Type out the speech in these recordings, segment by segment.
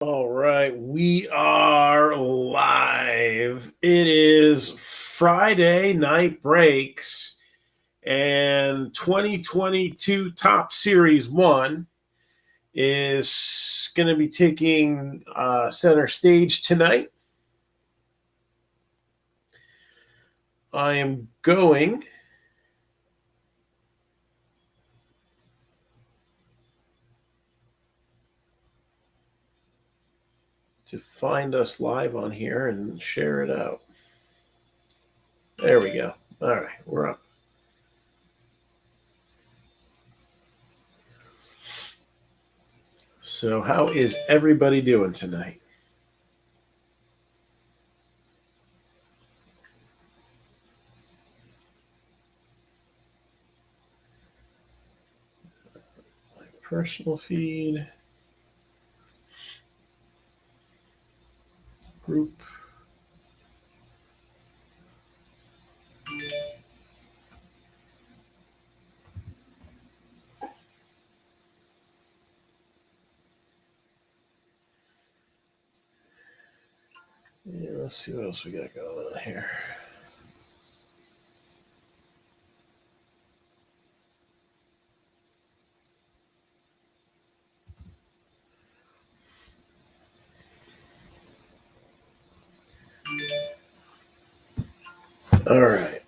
All right, we are live. It is Friday night breaks, and 2022 Top Series 1 is going to be taking center stage tonight. I am going to find us live on here and share it out. There we go. All right, we're up. So, how is everybody doing tonight? My personal feed, group. Yeah, let's see what else we got going on here. All right.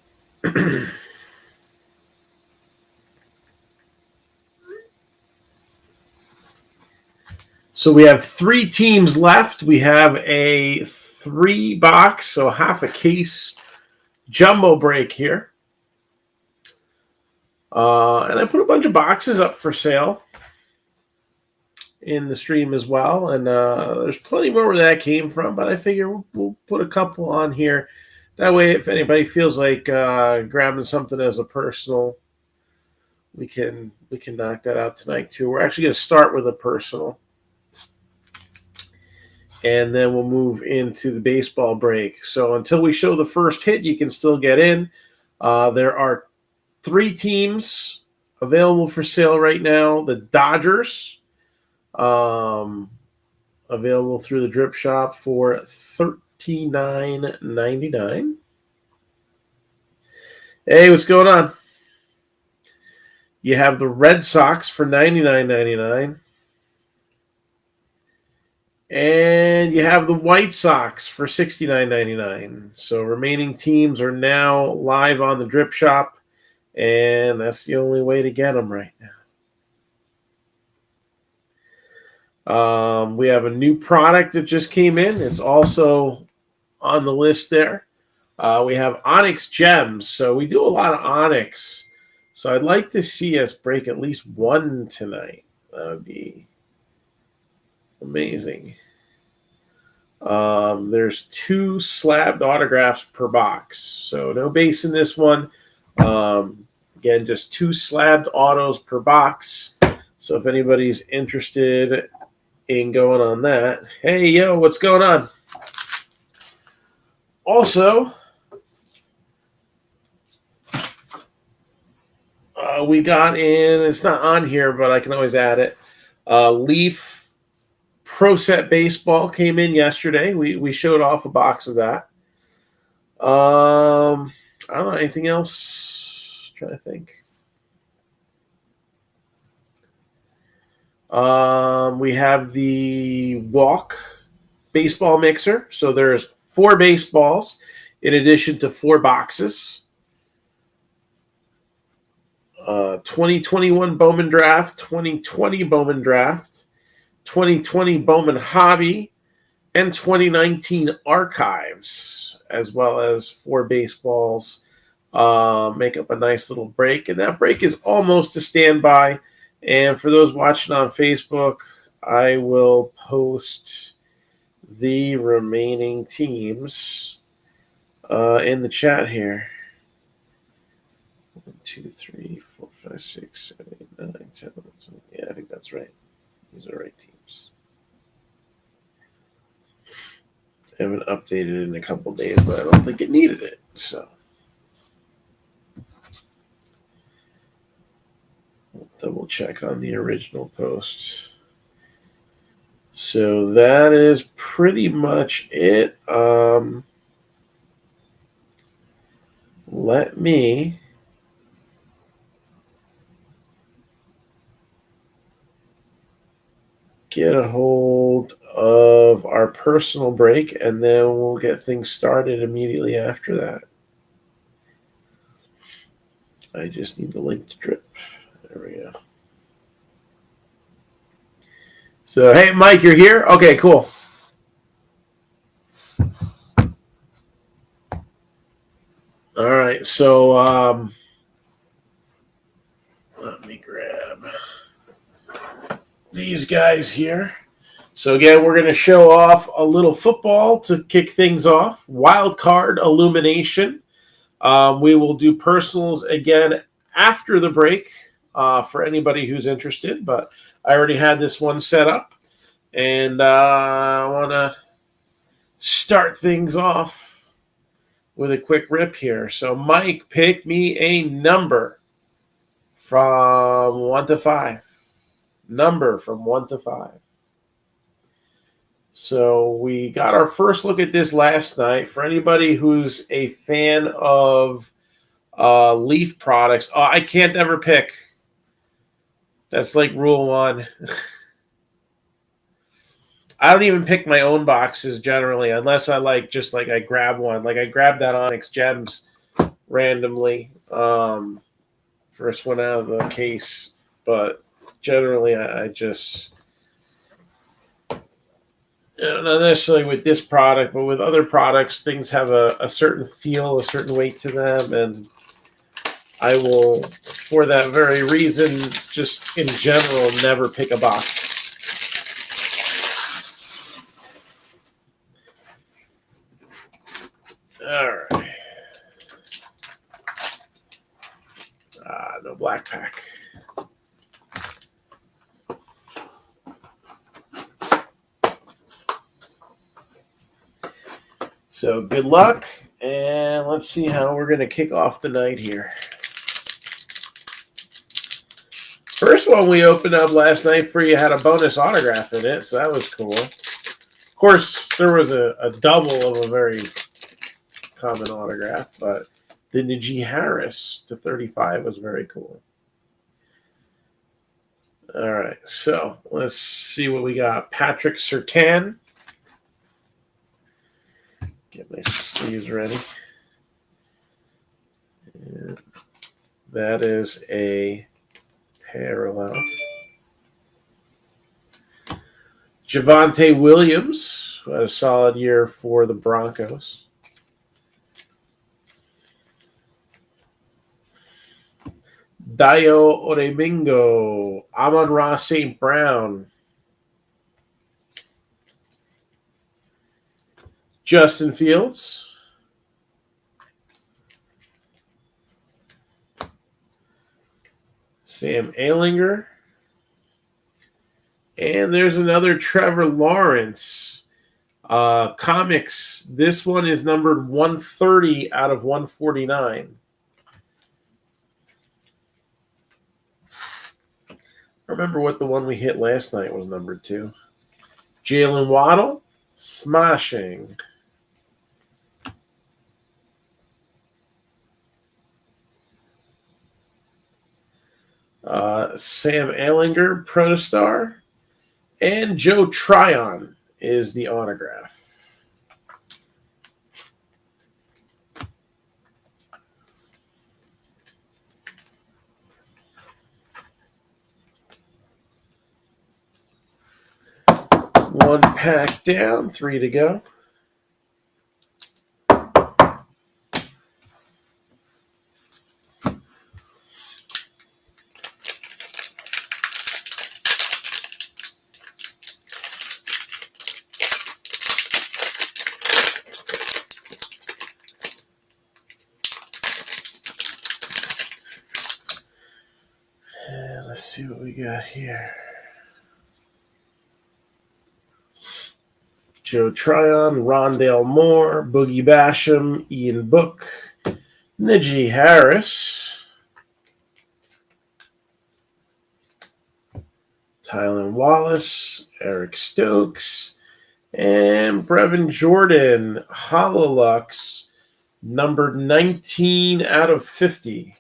So we have 3 teams left. We have a 3-box, so half a case jumbo break here. And I put a bunch of boxes up for sale in the stream as well. And there's plenty more where that came from, but I figure we'll put a couple on here. That way, if anybody feels like grabbing something as a personal, we can knock that out tonight too. We're actually going to start with a personal, and then we'll move into the baseball break. So until we show the first hit, you can still get in. There are 3 teams available for sale right now. The Dodgers, available through the Drip Shop for $39.99. Hey, what's going on? You have the Red Sox for $99.99. And you have the White Sox for $69.99. So remaining teams are now live on the Drip Shop, and that's the only way to get them right now. We have a new product that just came in. It's also on the list there. We have Onyx Gems. So we do a lot of Onyx. So I'd like to see us break at least one tonight. That would be amazing. There's 2 slabbed autographs per box. So no base in this one. Again, just 2 slabbed autos per box. So if anybody's interested in going on that, hey, yo, what's going on? Also, we got in, it's not on here, but I can always add it. Leaf Pro Set Baseball came in yesterday. We showed off a box of that. I don't know, anything else? I'm trying to think. We have the Walk baseball mixer. So there's 4 baseballs in addition to 4 boxes. 2021 Bowman Draft, 2020 Bowman Draft, 2020 Bowman Hobby, and 2019 Archives, as well as 4 baseballs. Make up a nice little break. And that break is almost a standby. And for those watching on Facebook, I will post the remaining teams in the chat here. 1, 2, 3, 4, 5, 6, 7, 8, 9, 10, 11, 12. Yeah, I think that's right. These are right teams. I haven't updated it in a couple days, but I don't think it needed it. So I'll double check on the original post. So that is pretty much it. Let me get a hold of our personal break, and then we'll get things started immediately after that. I just need the link to drip. There we go. So, hey, Mike, you're here? Okay, cool. All right, so let me grab these guys here. So again, we're going to show off a little football to kick things off. Wild card illumination. We will do personals again after the break for anybody who's interested, but I already had this one set up, and I want to start things off with a quick rip here. So, Mike, pick me a number from 1 to 5. Number from 1 to 5. So we got our first look at this last night. For anybody who's a fan of Leaf products, I can't ever pick. That's like rule 1. I don't even pick my own boxes generally, unless I I grab one. Like I grabbed that Onyx Gems randomly, first one out of the case. But generally, I just, not necessarily with this product, but with other products, things have a certain feel, a certain weight to them, and I will, for that very reason, just in general, never pick a box. All right. No black pack. So good luck, and let's see how we're going to kick off the night here. First one we opened up last night for you had a bonus autograph in it, so that was cool. Of course, there was a double of a very common autograph, but the Najee Harris to 35 was very cool. All right, so let's see what we got. Patrick Surtain. Get my sleeves ready. And that is a parallel. Javonte Williams, who had a solid year for the Broncos. Dayo Oremingo, Amon-Ra St. Brown, Justin Fields, Sam Ehlinger, and there's another Trevor Lawrence. Comics, this one is numbered 130 out of 149. I remember what the one we hit last night was numbered 2. Jalen Waddle, smashing. Sam Ehlinger, Protostar, and Joe Tryon is the autograph. One pack down, 3 to go. Let's see what we got here. Joe Tryon, Rondale Moore, Boogie Basham, Ian Book, Najee Harris, Tylen Wallace, Eric Stokes, and Brevin Jordan, Hololux, numbered 19 out of 50.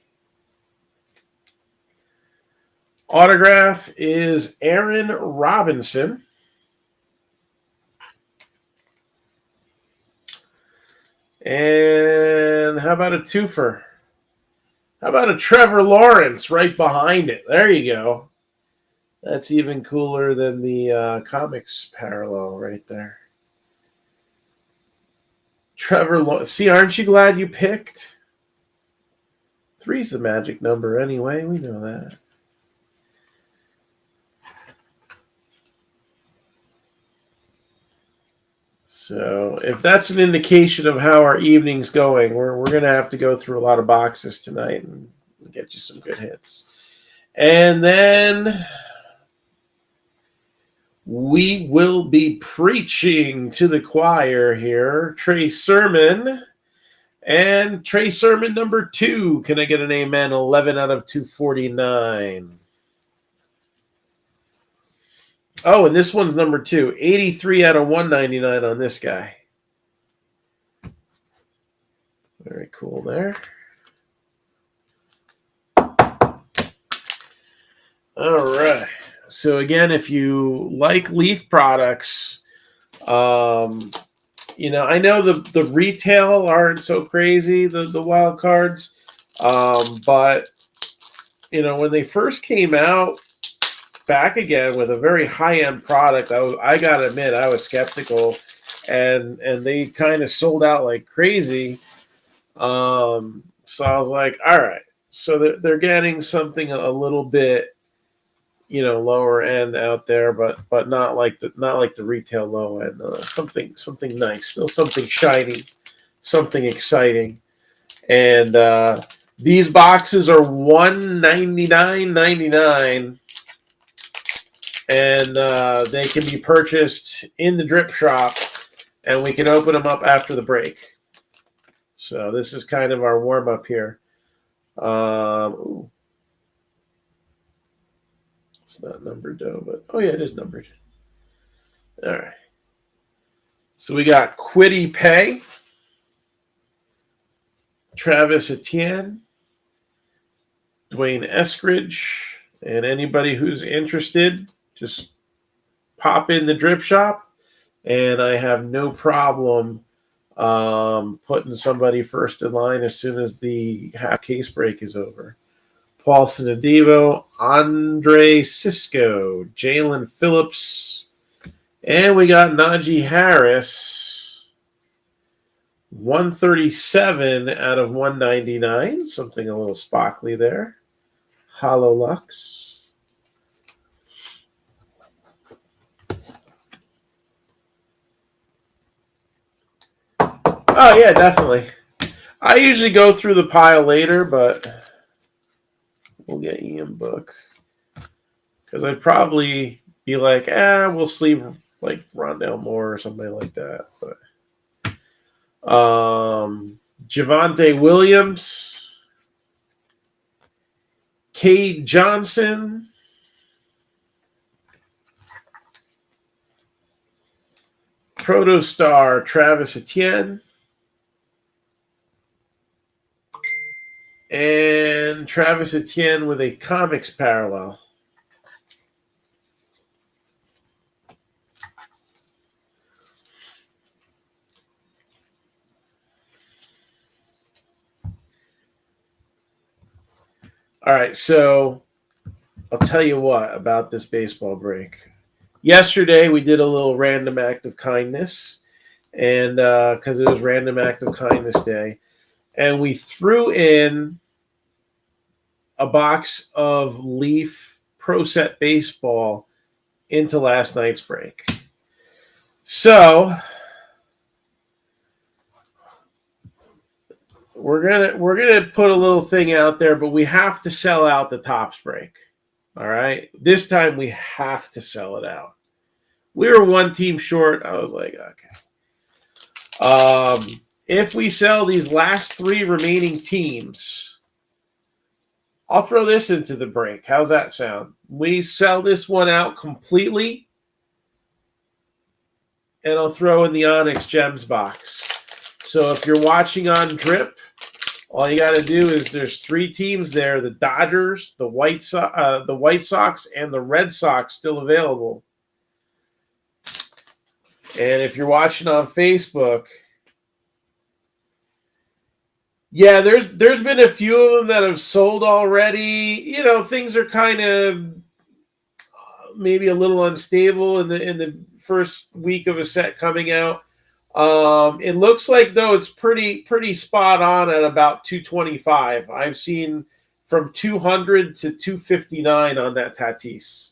Autograph is Aaron Robinson. And how about a twofer? How about a Trevor Lawrence right behind it? There you go. That's even cooler than the comics parallel right there. Trevor Lawrence. See, aren't you glad you picked? 3's the magic number anyway. We know that. So if that's an indication of how our evening's going, we're going to have to go through a lot of boxes tonight and get you some good hits. And then we will be preaching to the choir here. Trey Sermon. And Trey Sermon number 2. Can I get an amen? 11 out of 249. Oh, and this one's number 2. 83 out of 199 on this guy. Very cool there. All right. So again, if you like Leaf products, I know the retail aren't so crazy, the wild cards, but when they first came out, back again with a very high-end product, I gotta admit I was skeptical, and they kind of sold out like crazy. So I was like, all right, so they're getting something a little bit lower end out there, but not like the retail low end. Something nice, still something shiny, something exciting, and these boxes are $199.99. And they can be purchased in the drip shop, and we can open them up after the break. So this is kind of our warm-up here. It's not numbered, though, but oh, yeah, it is numbered. All right. So we got Kwity Paye, Travis Etienne, Dwayne Eskridge, and anybody who's interested, just pop in the drip shop, and I have no problem putting somebody first in line as soon as the half case break is over. Paul Sinadivo, Andre Cisco, Jalen Phillips, and we got Najee Harris, 137 out of 199, something a little sparkly there. Hololux. Oh, yeah, definitely. I usually go through the pile later, but we'll get Ian book. Because I'd probably be like, we'll sleeve like Rondale Moore or somebody like that. But Javonte Williams, Cade Johnson, Protostar Travis Etienne, and Travis Etienne with a comics parallel. All right, so I'll tell you what about this baseball break. Yesterday, we did a little random act of kindness, and because it was Random Act of Kindness Day, and we threw in a box of Leaf Pro Set Baseball into last night's break. So we're gonna put a little thing out there, but we have to sell out the Topps break. All right, this time we have to sell it out. We were one team short. I was like, okay. If we sell these last 3 remaining teams, I'll throw this into the break. How's that sound? We sell this one out completely, and I'll throw in the Onyx Gems box. So if you're watching on Drip, all you got to do is there's 3 teams there: the Dodgers, the White Sox, and the Red Sox still available. And if you're watching on Facebook, yeah, there's been a few of them that have sold already. You know, things are kind of maybe a little unstable in the first week of a set coming out. It looks like though it's pretty spot on at about 225. I've seen from 200 to 259 on that Tatis.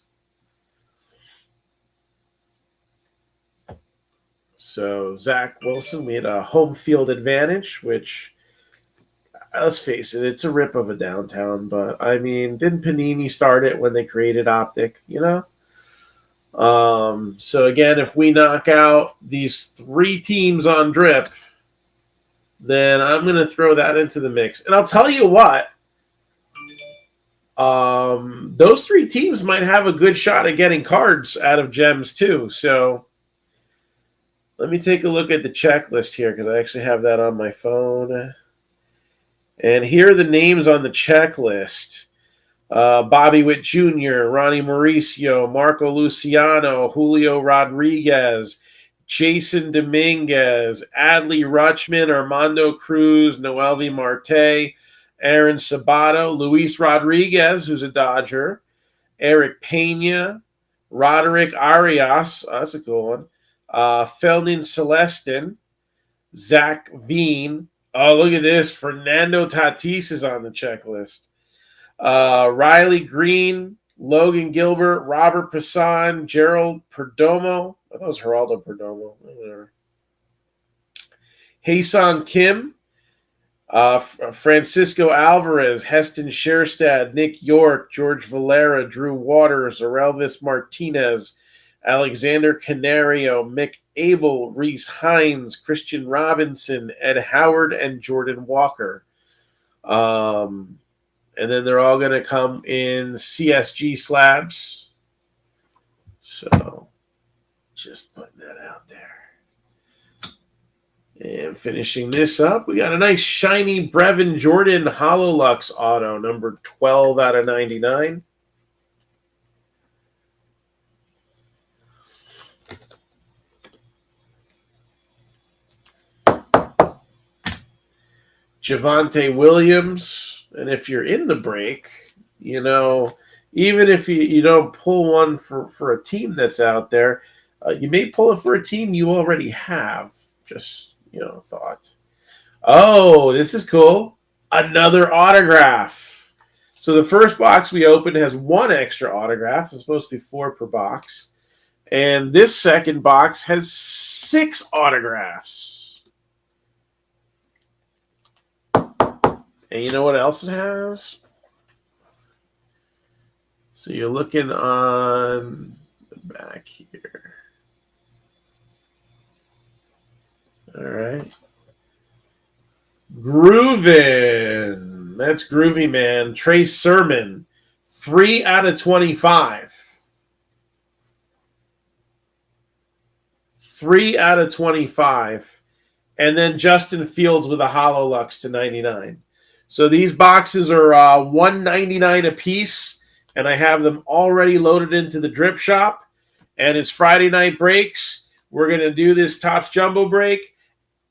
So Zach Wilson, we had a home field advantage, which, let's face it, it's a rip of a downtown. But I mean, didn't Panini start it when they created Optic? You know. So again, if we knock out these 3 teams on Drip, then I'm going to throw that into the mix. And I'll tell you what, those 3 teams might have a good shot at getting cards out of Gems too. So let me take a look at the checklist here because I actually have that on my phone. And here are the names on the checklist. Bobby Witt Jr., Ronnie Mauricio, Marco Luciano, Julio Rodriguez, Jason Dominguez, Adley Rutschman, Armando Cruz, Noelvi Marte, Aaron Sabato, Luis Rodriguez, who's a Dodger, Eric Pena, Roderick Arias, that's a cool one, Feldin Celestin, Zach Veen. Oh, look at this. Fernando Tatis is on the checklist. Riley Green, Logan Gilbert, Robert Passan, Gerald Perdomo. I thought it was Geraldo Perdomo. Whatever. Hae-Sung Kim, Francisco Alvarez, Heston Sherstad, Nick York, George Valera, Drew Waters, Orelvis Martinez, Alexander Canario, Mick Abel, Reese Hines, Christian Robinson, Ed Howard, and Jordan Walker. And then they're all going to come in CSG slabs. So just putting that out there. And finishing this up, we got a nice shiny Brevin Jordan Hololux auto, number 12 out of 99. Javonte Williams. And if you're in the break, you know, even if you don't pull one for a team that's out there, you may pull it for a team you already have. Just, you know, thought. Oh, this is cool. Another autograph. So the first box we opened has 1 extra autograph. It's supposed to be 4 per box. And this second box has 6 autographs. And you know what else it has? So you're looking on the back here. All right. Groovin'. That's groovy, man. Trey Sermon. 3 out of 25. 3 out of 25. And then Justin Fields with a Hololux to 99. So these boxes are $199 a piece, and I have them already loaded into the Drip Shop. And it's Friday night breaks. We're going to do this Topps Jumbo break.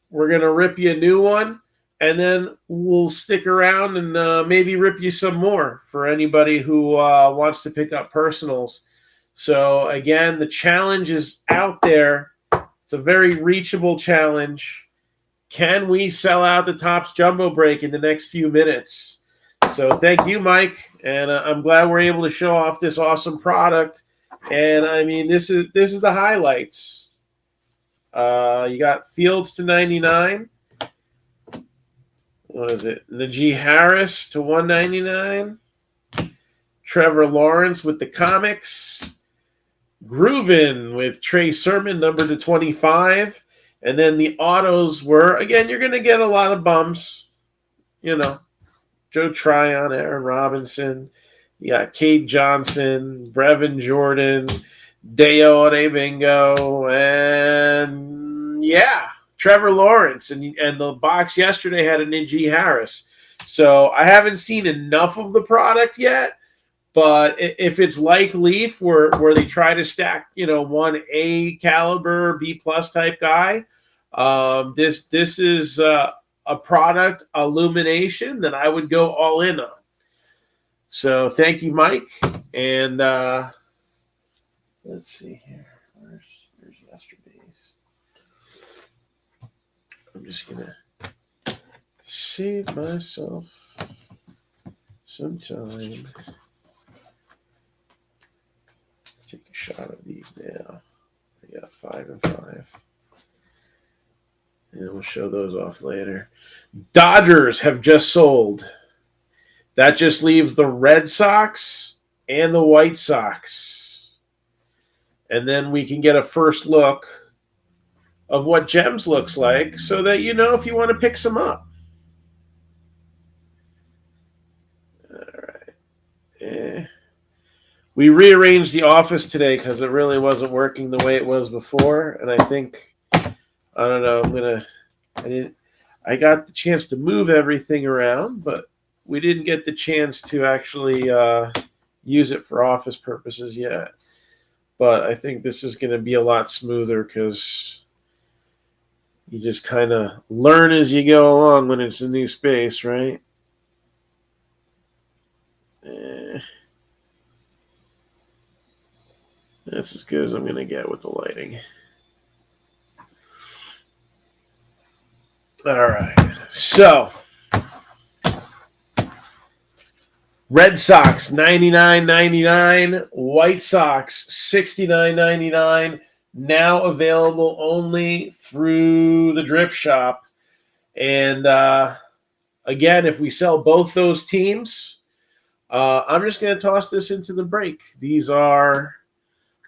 We're going to rip you a new one, and then we'll stick around and maybe rip you some more for anybody who wants to pick up personals. So, again, the challenge is out there. It's a very reachable challenge. Can we sell out the Topps Jumbo break in the next few minutes? So thank you, Mike, and I'm glad we're able to show off this awesome product. And I mean, this is the highlights. You got Fields to 99. What is it? Najee Harris to 199. Trevor Lawrence with the comics. Groovin' with Trey Sermon, number to 25. And then the autos were, again, you're going to get a lot of bums, you know. Joe Tryon, Aaron Robinson. You got Cade Johnson, Brevin Jordan, Deo Bingo, and Trevor Lawrence. And the box yesterday had a Najee Harris. So I haven't seen enough of the product yet, but if it's like Leaf, where they try to stack, one A caliber, B plus type guy, this is a product illumination that I would go all in on. So thank you, Mike. And let's see here. Where's yesterday's? I'm just gonna save myself some time. Take a shot of these now. I got 5 and 5. And we'll show those off later. Dodgers have just sold. That just leaves the Red Sox and the White Sox. And then we can get a first look of what Gems looks like so that you know if you want to pick some up. All right. We rearranged the office today because it really wasn't working the way it was before. And I think, I don't know, I got the chance to move everything around, but we didn't get the chance to actually use it for office purposes yet. But I think this is going to be a lot smoother because you just kind of learn as you go along when it's a new space, right? That's as good as I'm going to get with the lighting. All right. So, Red Sox, $99.99. White Sox, $69.99. Now available only through the Drip Shop. And, again, if we sell both those teams, I'm just going to toss this into the break. These are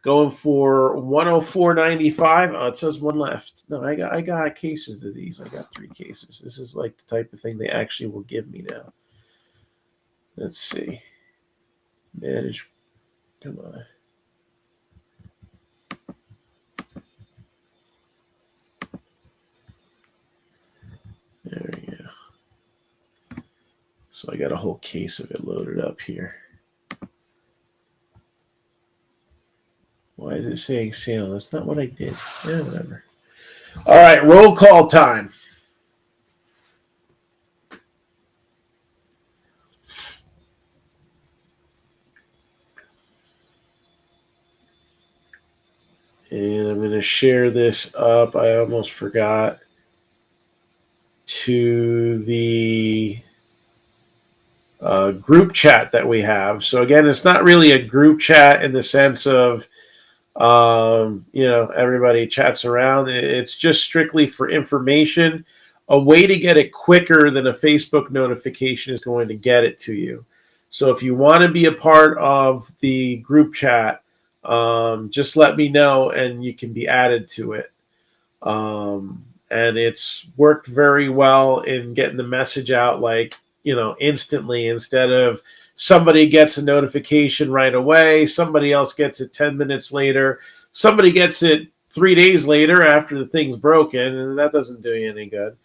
going for $104.95. Oh, it says one left. No, I got cases of these. I got 3 cases. This is like the type of thing they actually will give me now. Let's see. Manage. Come on. There we go. So I got a whole case of it loaded up here. Why is it saying sale? That's not what I did. Yeah, whatever. All right, roll call time. And I'm going to share this up. I almost forgot to the group chat that we have. So again, it's not really a group chat in the sense of everybody chats around. It's just strictly for information, a way to get it quicker than a Facebook notification is going to get it to you. So if you want to be a part of the group chat, just let me know and you can be added to it. And it's worked very well in getting the message out instantly, instead of somebody gets a notification right away, somebody else gets it 10 minutes later, somebody gets it 3 days later after the thing's broken, and that doesn't do you any good.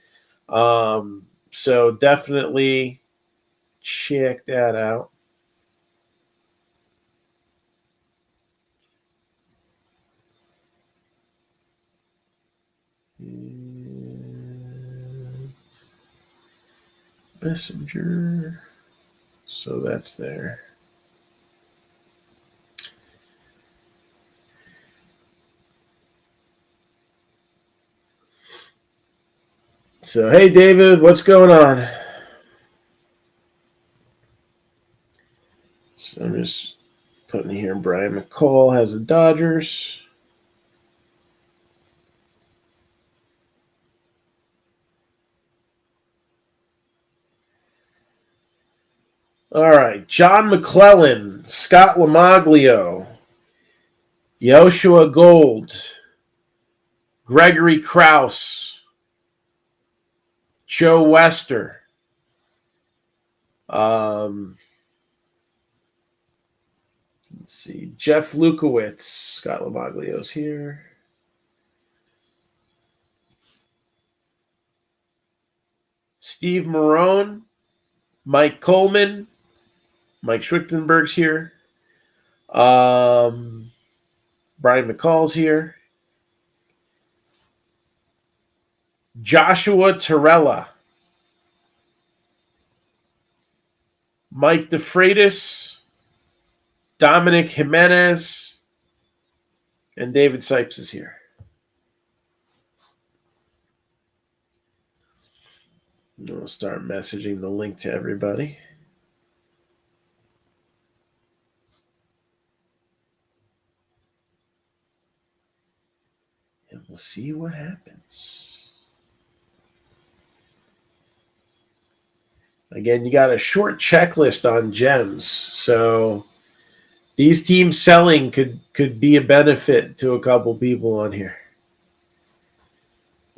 So definitely check that out. Messenger. So that's there. So, hey, David, what's going on? So I'm just putting here Brian McCall has the Dodgers. All right, John McClellan, Scott Lamaglio, Yoshua Gold, Gregory Krause, Joe Wester, Let's see. Jeff Lukowitz. Scott Lamaglio's here. Steve Marone. Mike Coleman. Mike Schwichtenberg's here. Brian McCall's here. Joshua Torella. Mike DeFreitas. Dominic Jimenez. And David Sipes is here. We'll start messaging the link to everybody. And we'll see what happens. Again, you got a short checklist on gems. So these teams selling could be a benefit to a couple people on here.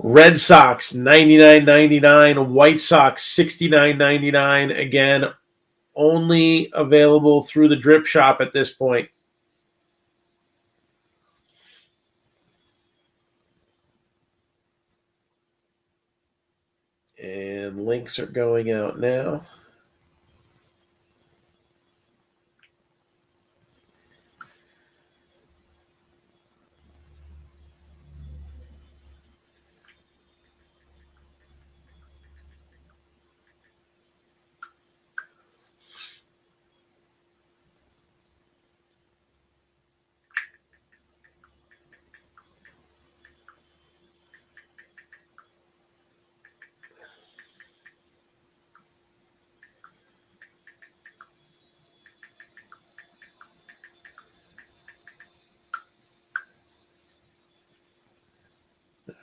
Red Sox, $99.99. White Sox, $69.99. Again, only available through the drip shop at this point. And links are going out now.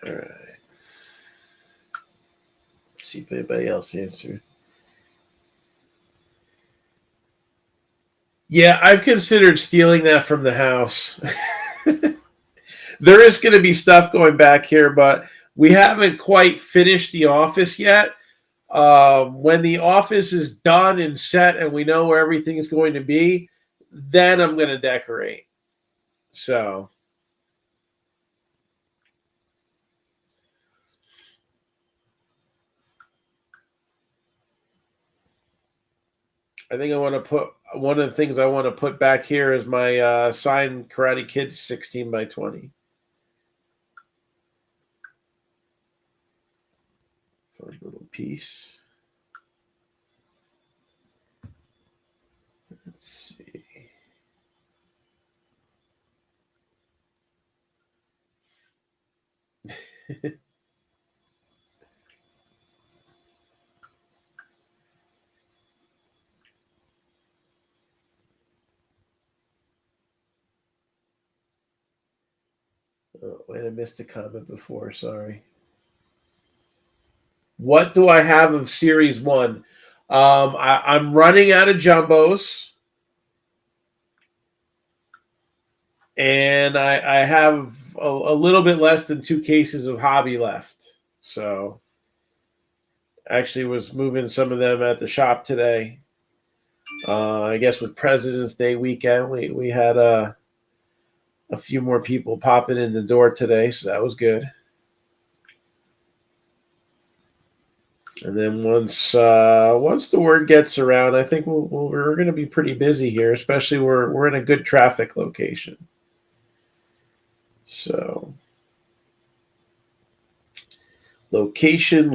All right. See if anybody else answered. Yeah, I've considered stealing that from the house. There is going to be stuff going back here, but we haven't quite finished the office yet. When the office is done and set and we know where everything is going to be, then I'm going to decorate. So I think I want to put one of the things I want to put back here is my signed Karate Kid 16x20. Fun little piece. Let's see. Oh, wait, I missed a comment before. Sorry. What do I have of Series 1? I'm running out of jumbos. And I have a little bit less than 2 cases of hobby left. So actually was moving some of them at the shop today. I guess with President's Day weekend, we had a few more people popping in the door today, so that was good. And then once the word gets around, I think we're going to be pretty busy here, especially we're in a good traffic location. So location.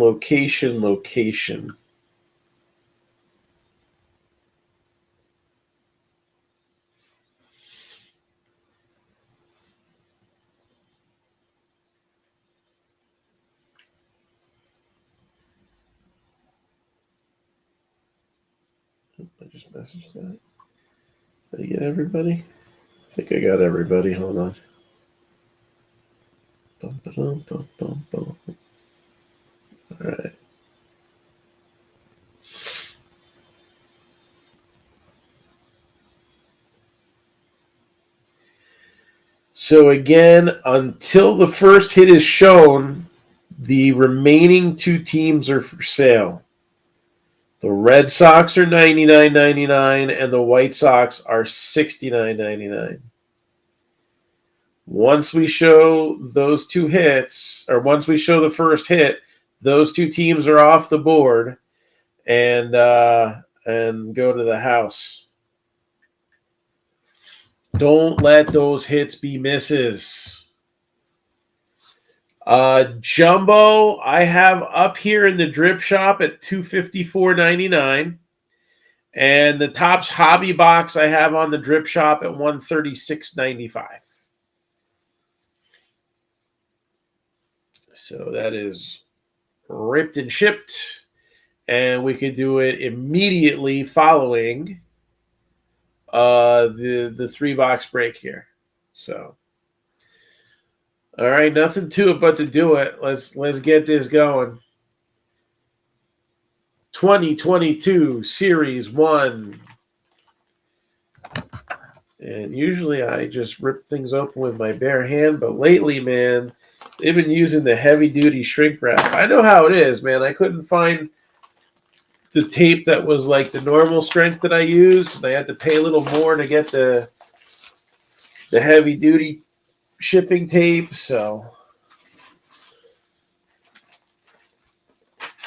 I just messaged that. Did I get everybody? I think I got everybody. Hold on. All right. So again, until the first hit is shown, the remaining 2 teams are for sale. The Red Sox are $99.99 and the White Sox are $69.99. Once we show those two hits, or once we show the first hit, those two teams are off the board and go to the house. Don't let those hits be misses. Jumbo, I have up here in the drip shop at $254.99. And the Topps Hobby Box I have on the drip shop at $136.95. So that is ripped and shipped. And we could do it immediately following the 3-box break here. So, all right, nothing to it but to do it. Let's get this going. 2022 Series 1. And usually I just rip things open with my bare hand, but lately, man, they've been using the heavy-duty shrink wrap. I know how it is, man. I couldn't find the tape that was like the normal strength that I used, and I had to pay a little more to get the heavy-duty shipping tape, so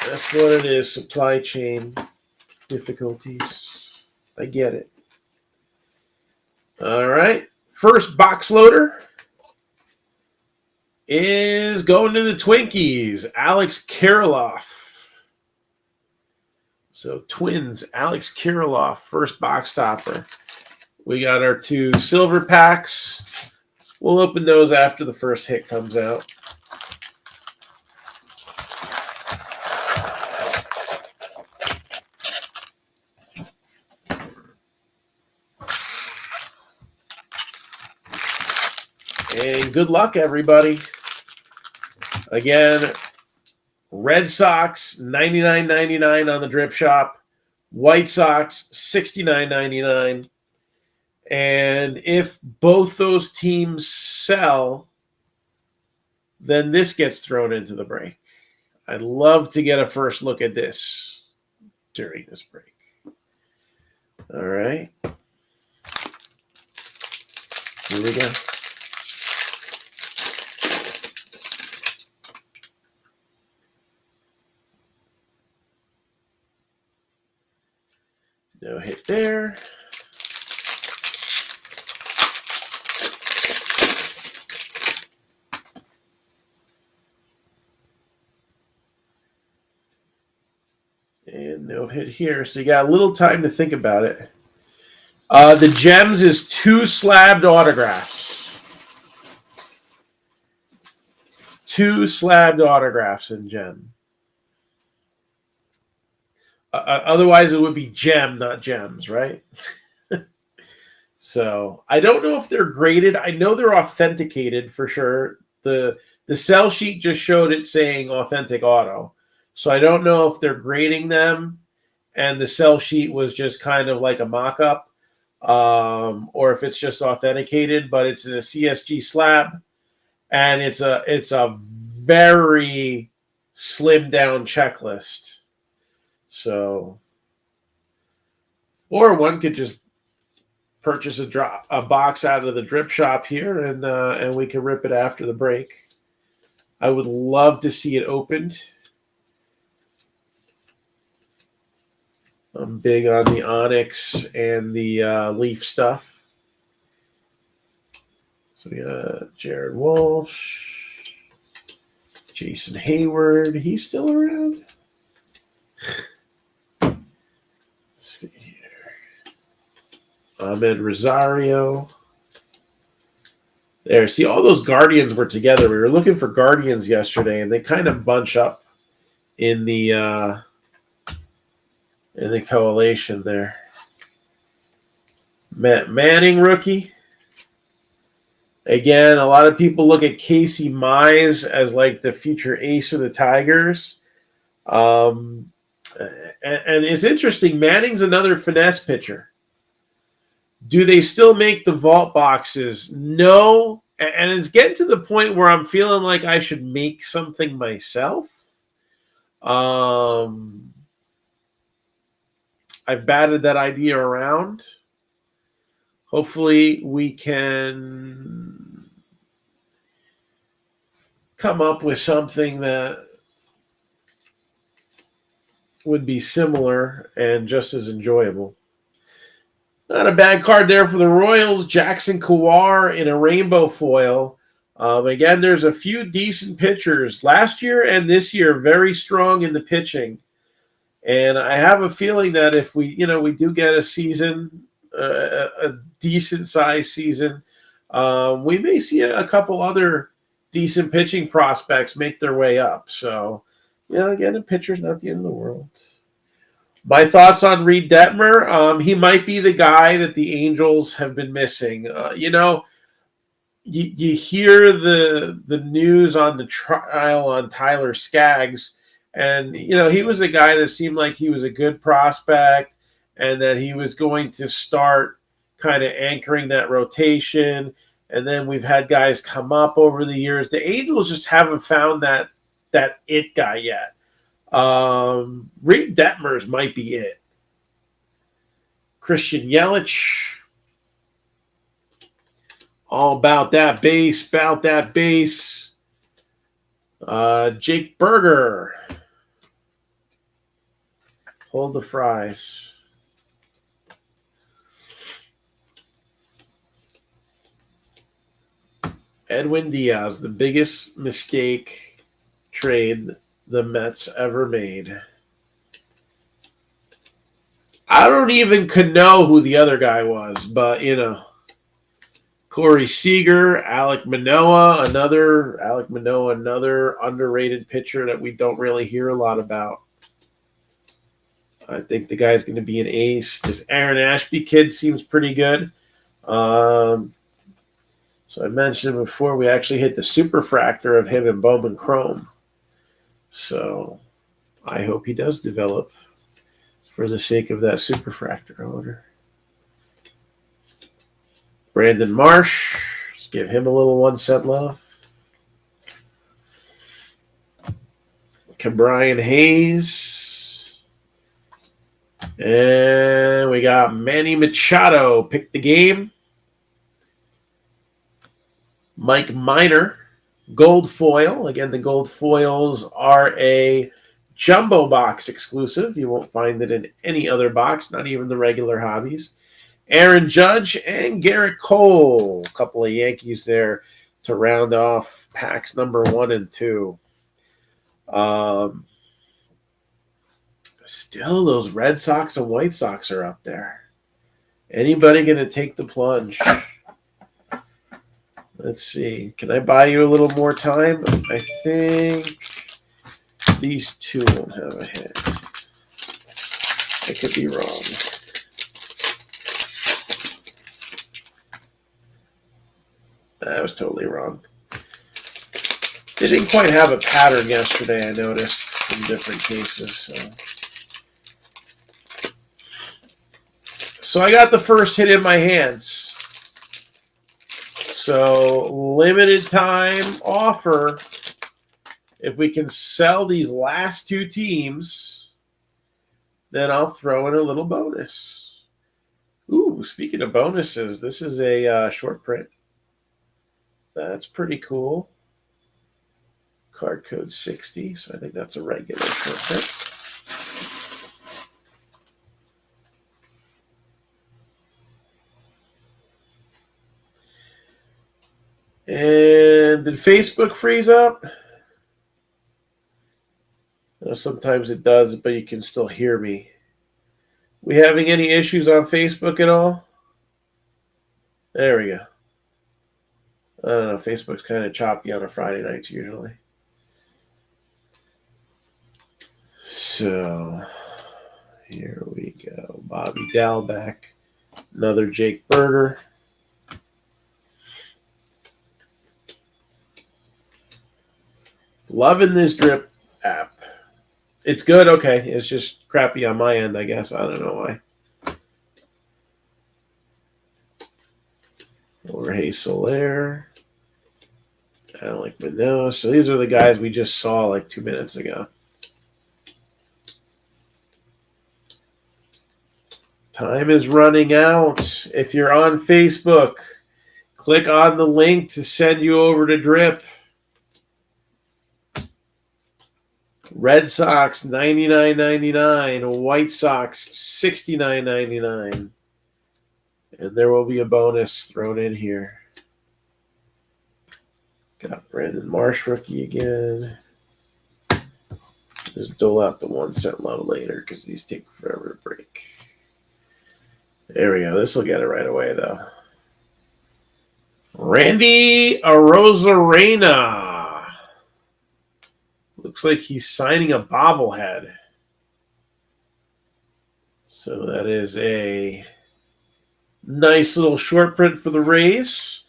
that's what it is, supply chain difficulties. I get it. All right, first box loader is going to the Twinkies, Alex Kirilloff. So Twins, Alex Kirilloff, first box topper. We got our 2 silver packs. We'll open those after the first hit comes out. And good luck, everybody. Again, Red Sox, $99.99 on the drip shop. White Sox, $69.99. And if both those teams sell, then this gets thrown into the break. I'd love to get a first look at this during this break. All right. Here we go. No hit there. And no hit here. So you got a little time to think about it. The Gems is 2 slabbed autographs. 2 slabbed autographs in Gem. Otherwise, it would be Gem, not Gems, right? So I don't know if they're graded. I know they're authenticated for sure. The sell sheet just showed it saying authentic auto. So I don't know if they're grading them and the sell sheet was just kind of like a mock-up, or if it's just authenticated, but it's in a CSG slab, and it's a very slimmed down checklist. So, or one could just purchase a box out of the drip shop here, and we can rip it after the break. I would love to see it opened. I'm big on the Onyx and the Leaf stuff. So we got Jared Walsh, Jason Hayward. He's still around. Let's see here. Ahmed Rosario. There. See, all those Guardians were together. We were looking for Guardians yesterday, and they kind of bunch up in the collation there. Matt Manning rookie. Again, a lot of people look at Casey Mize as like the future ace of the Tigers. And it's interesting. Manning's another finesse pitcher. Do they still make the vault boxes? No. And it's getting to the point where I'm feeling like I should make something myself. I've batted that idea around. Hopefully we can come up with something that would be similar and just as enjoyable. Not a bad card there for the Royals. Jackson Kowar in a rainbow foil. Again, there's a few decent pitchers last year and this year, very strong in the pitching. And I have a feeling that if we do get a season, a decent sized season, we may see a couple other decent pitching prospects make their way up. So, again, a pitcher's not the end of the world. My thoughts on Reed Detmer, he might be the guy that the Angels have been missing. You hear the news on the trial on Tyler Skaggs, and he was a guy that seemed like he was a good prospect and that he was going to start kind of anchoring that rotation. And then we've had guys come up over the years. The Angels just haven't found that it guy yet. Reed Detmers might be it. Christian Yelich. All about that base, Jake Berger. Hold the fries. Edwin Diaz, the biggest mistake trade the Mets ever made. I don't even know who the other guy was, but Corey Seager, Alek Manoah, another underrated pitcher that we don't really hear a lot about. I think the guy's going to be an ace. This Aaron Ashby kid seems pretty good. So I mentioned before, we actually hit the superfractor of him and Bowman Chrome. So I hope he does develop for the sake of that superfractor order. Brandon Marsh, let's give him a little 1 cent love. Brian Hayes. And we got Manny Machado, pick the game. Mike Minor, gold foil. Again, the gold foils are a jumbo box exclusive. You won't find it in any other box, not even the regular hobbies. Aaron Judge and Garrett Cole. A couple of Yankees there to round off packs number 1 and 2. Still, those Red Sox and White Sox are up there. Anybody going to take the plunge? Let's see. Can I buy you a little more time? I think these two won't have a hit. I could be wrong. I was totally wrong. They didn't quite have a pattern yesterday, I noticed, in different cases. So I got the first hit in my hands. So limited time offer. If we can sell these last 2 teams, then I'll throw in a little bonus. Ooh, speaking of bonuses, this is a short print. That's pretty cool. Card code 60, so I think that's a regular short print. And did Facebook freeze up? Sometimes it does, but you can still hear me. We having any issues on Facebook at all? There we go. I don't know. Facebook's kind of choppy on a Friday nights usually. So here we go. Bobby Dalbec. Another Jake Berger. Loving this drip app. It's good. Okay. It's just crappy on my end, I guess. I don't know why. Jorge Soler. Alek Manoah. So these are the guys we just saw like 2 minutes ago. Time is running out. If you're on Facebook, click on the link to send you over to Drip. Red Sox $99.99, White Sox $69.99. And there will be a bonus thrown in here. Got Brandon Marsh rookie again. Just dole out the 1 cent low later because these take forever to break. There we go. This will get it right away, though. Randy Arozarena. Looks like he's signing a bobblehead. So that is a nice little short print for the Rays.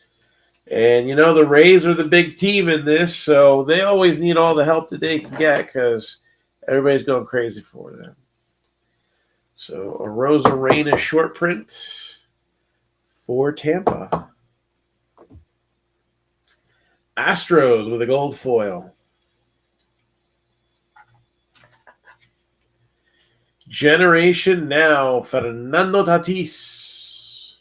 And, you know, the Rays are the big team in this, so they always need all the help that they can get because everybody's going crazy for them. So a Arozarena short print for Tampa. Astros with a gold foil. Generation Now, Fernando Tatis.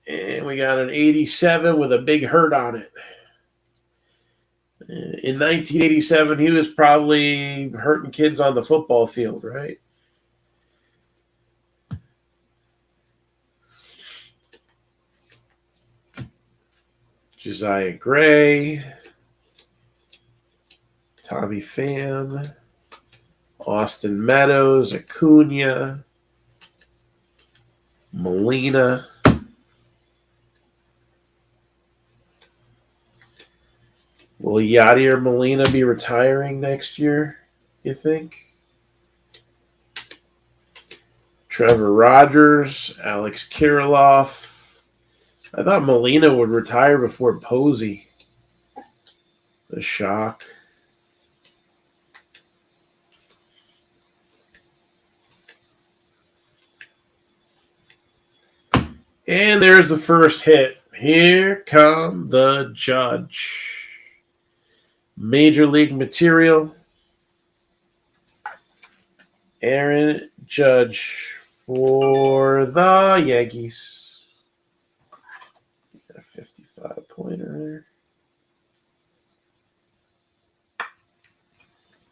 And we got an 87 with a big hurt on it. In 1987, he was probably hurting kids on the football field, right? Josiah Gray. Tommy Pham, Austin Meadows, Acuna, Molina. Will Yadier Molina be retiring next year, you think? Trevor Rogers, Alex Kirilloff. I thought Molina would retire before Posey. The shock. And there's the first hit. Here come the Judge. Major League material. Aaron Judge for the Yankees. Got a 55-pointer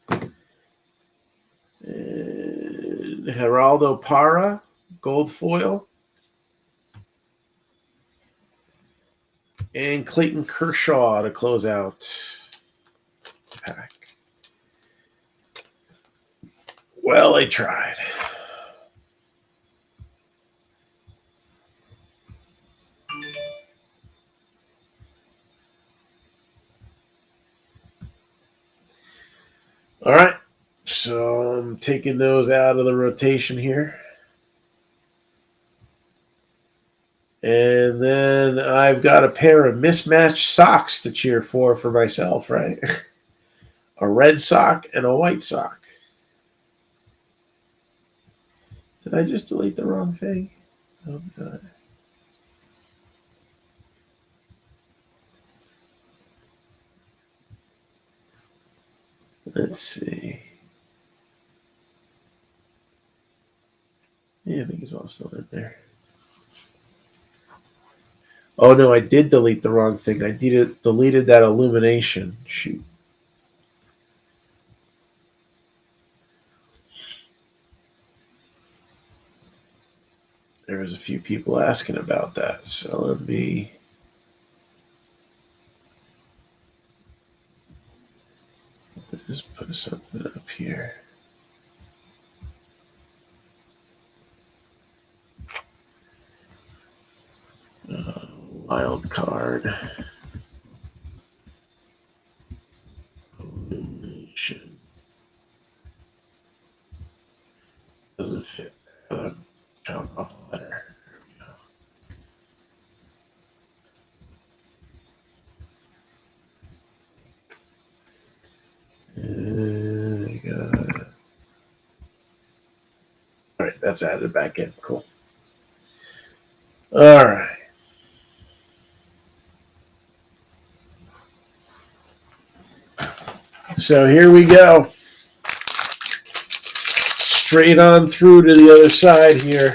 there. And Geraldo Parra, gold foil. And Clayton Kershaw to close out the pack. Well, they tried. All right. So I'm taking those out of the rotation here. And then I've got a pair of mismatched socks to cheer for myself, right? A red sock and a white sock. Did I just delete the wrong thing? Oh, God. Let's see. Yeah, I think it's all still in there. Oh, no, I did delete the wrong thing. I deleted that illumination. Shoot. There was a few people asking about that, so let me... just put something up here. Wild card. Illumination. Doesn't fit. Jump off the letter. There we go. All right, that's added back in. Cool. All right. So here we go. straight on through to the other side here.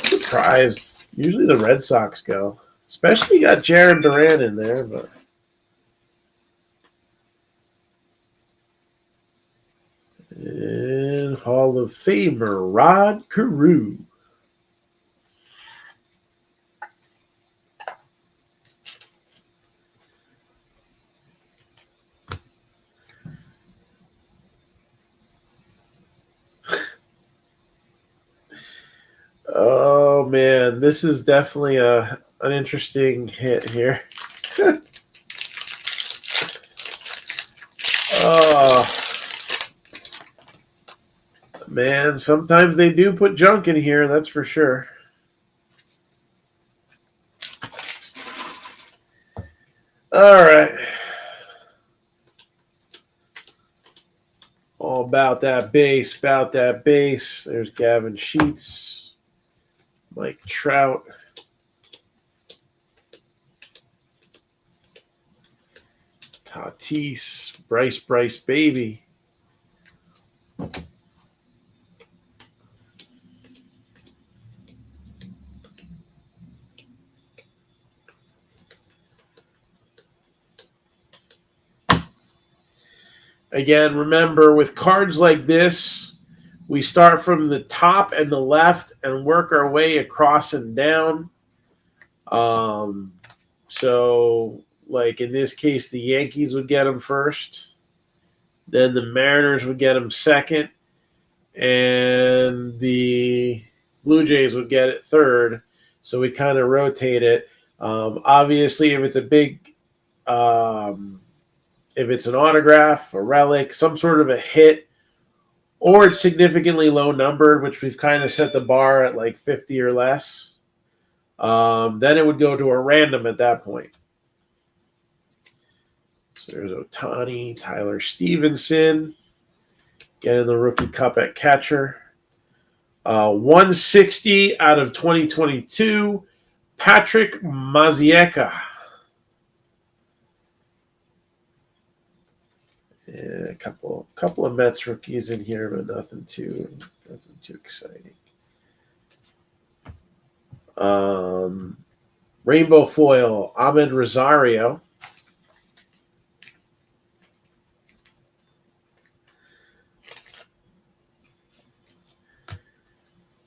Surprised. Usually the Red Sox go. Especially got Jaron Duran in there, but and Hall of Famer Rod Carew. Oh man, this is definitely an interesting hit here. Oh man, sometimes they do put junk in here, that's for sure. All right. All about that base, about that base. There's Gavin Sheets, Mike Trout. Tatis, Bryce baby. Again, remember, with cards like this, we start from the top and the left and work our way across and down. So, like in this case, the Yankees would get them first. Then the Mariners would get them second. And the Blue Jays would get it third. So we kind of rotate it. Obviously, if it's a big... if it's an autograph, a relic, some sort of a hit, or it's significantly low numbered, which we've kind of set the bar at like 50 or less, then it would go to a random at that point. So there's Ohtani, Tyler Stevenson, getting the Rookie Cup at catcher. 160 out of 2022, Patrick Mazieka. Yeah, a couple of Mets rookies in here, but nothing too exciting. Rainbow foil, Ahmed Rosario.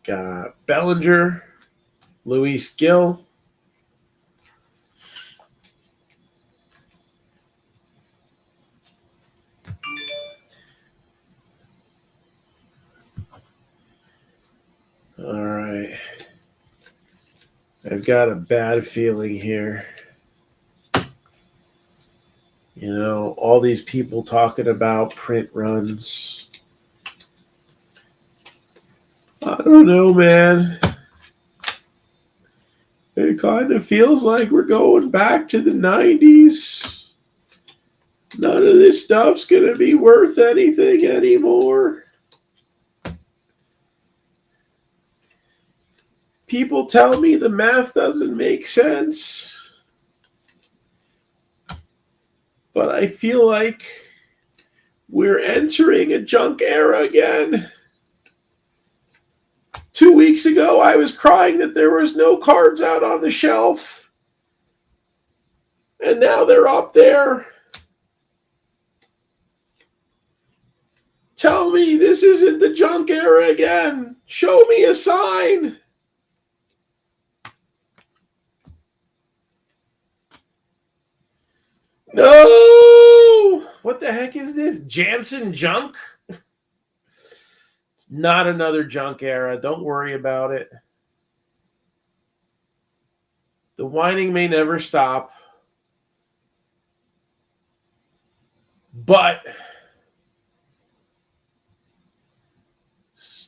Got Bellinger, Luis Gil. All right. I've got a bad feeling here. You know, all these people talking about print runs. I don't know, man. It kind of feels like we're going back to the 90s. None of this stuff's going to be worth anything anymore. People tell me the math doesn't make sense. But I feel like we're entering a junk era again. 2 weeks ago, I was crying that there was no cards out on the shelf. And now they're up there. Tell me this isn't the junk era again. Show me a sign. No! What the heck is this? Jansen junk? It's not another junk era. Don't worry about it. The whining may never stop. But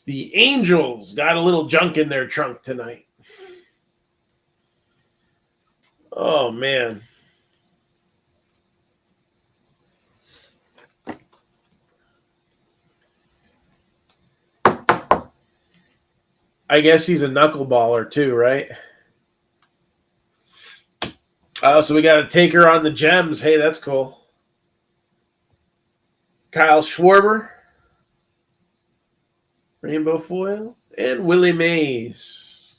the Angels got a little junk in their trunk tonight. Oh, man. I guess he's a knuckleballer too, right? So we got a taker on the gems. Hey, that's cool. Kyle Schwarber, rainbow foil, and Willie Mays.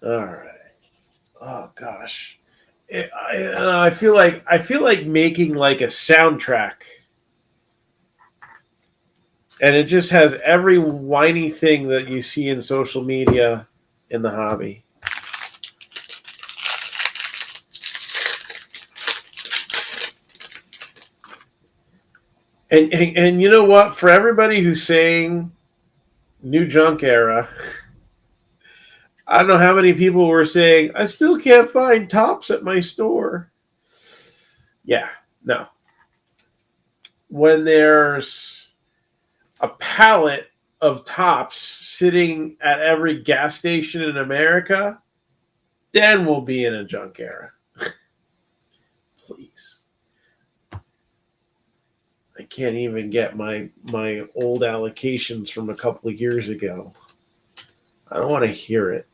All right. Oh gosh, I feel like making like a soundtrack, and it just has every whiny thing that you see in social media in the hobby. And you know what? For everybody who's saying new junk era, I don't know how many people were saying, I still can't find tops at my store. Yeah, no. When there's a pallet of tops sitting at every gas station in America, then we'll be in a junk era. Please. I can't even get my old allocations from a couple of years ago. I don't want to hear it.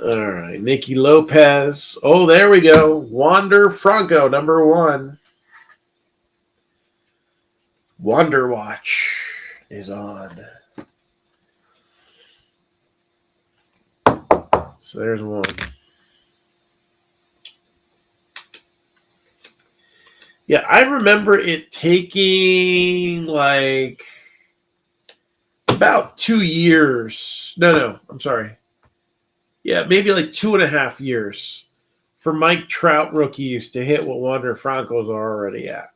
All right, Nicky Lopez. Oh, there we go. Wander Franco, number 1. Wonder Watch is on. So there's one. Yeah, I remember it taking like about 2 years. No, I'm sorry. Yeah, maybe like 2.5 years for Mike Trout rookies to hit what Wander Franco's are already at.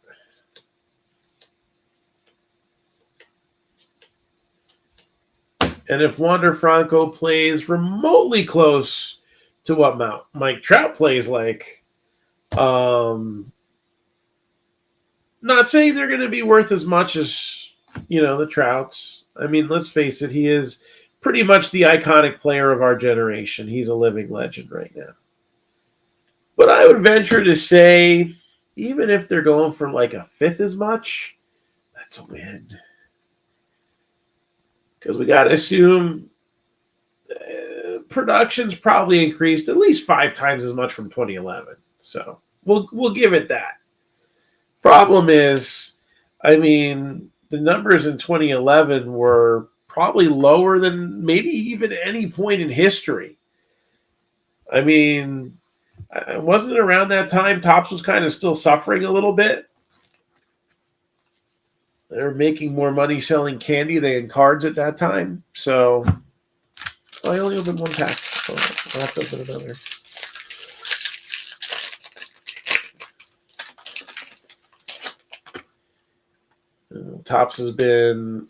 And if Wander Franco plays remotely close to what Mike Trout plays like, not saying they're going to be worth as much as, the Trouts. I mean, let's face it, he is pretty much the iconic player of our generation. He's a living legend right now. But I would venture to say, even if they're going for like a fifth as much, that's a win. Because we got to assume production's probably increased at least 5 times as much from 2011. So we'll give it that. Problem is, I mean, the numbers in 2011 were probably lower than maybe even any point in history. I mean, wasn't it around that time Topps was kind of still suffering a little bit? They were making more money selling candy than cards at that time. So I only opened one pack. So I'll have to open another. Topps has been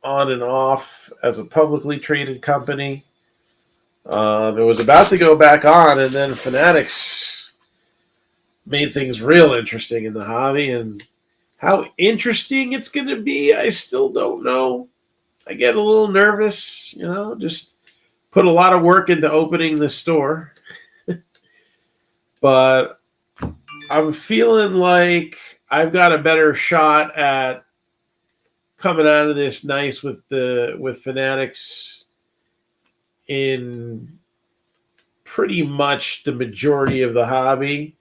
on and off as a publicly traded company. It was about to go back on, and then Fanatics made things real interesting in the hobby. And how interesting it's going to be, I still don't know. I get a little nervous, just put a lot of work into opening the store. But I'm feeling like I've got a better shot at coming out of this nice with Fanatics in pretty much the majority of the hobby,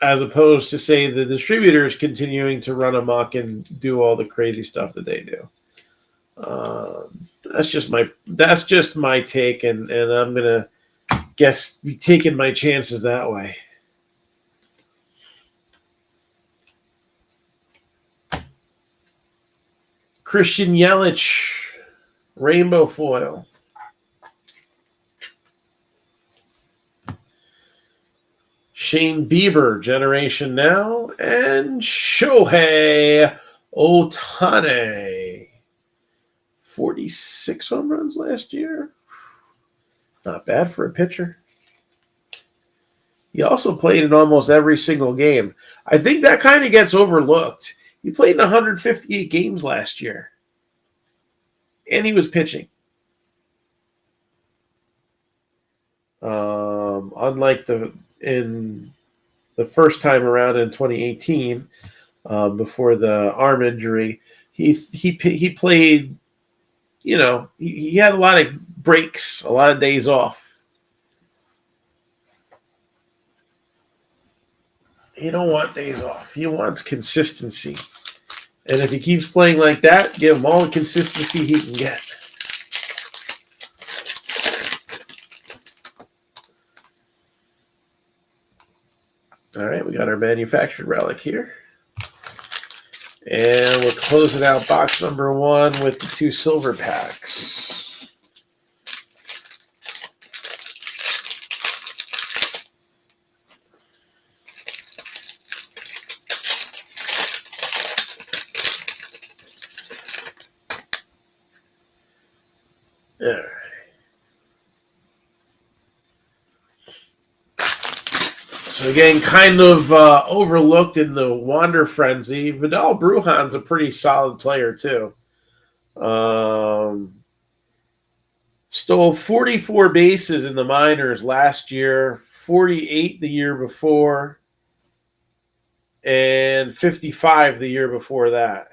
as opposed to, say, the distributors continuing to run amok and do all the crazy stuff that they do. That's just my take, and I'm gonna be taking my chances that way. Christian Yelich, rainbow foil. Shane Bieber, Generation Now, and Shohei Ohtani. 46 home runs last year. Not bad for a pitcher. He also played in almost every single game. I think that kind of gets overlooked. He played in 158 games last year. And he was pitching. Unlike in the first time around in 2018, before the arm injury. He played, he had a lot of breaks, a lot of days off. You don't want days off. He wants consistency. And if he keeps playing like that, give him all the consistency he can get. All right, we got our manufactured relic here. And we're closing out box number 1 with the 2 silver packs. All right. So again, kind of overlooked in the Wander Frenzy. Vidal Brujan's a pretty solid player too. Stole 44 bases in the minors last year, 48 the year before, and 55 the year before that.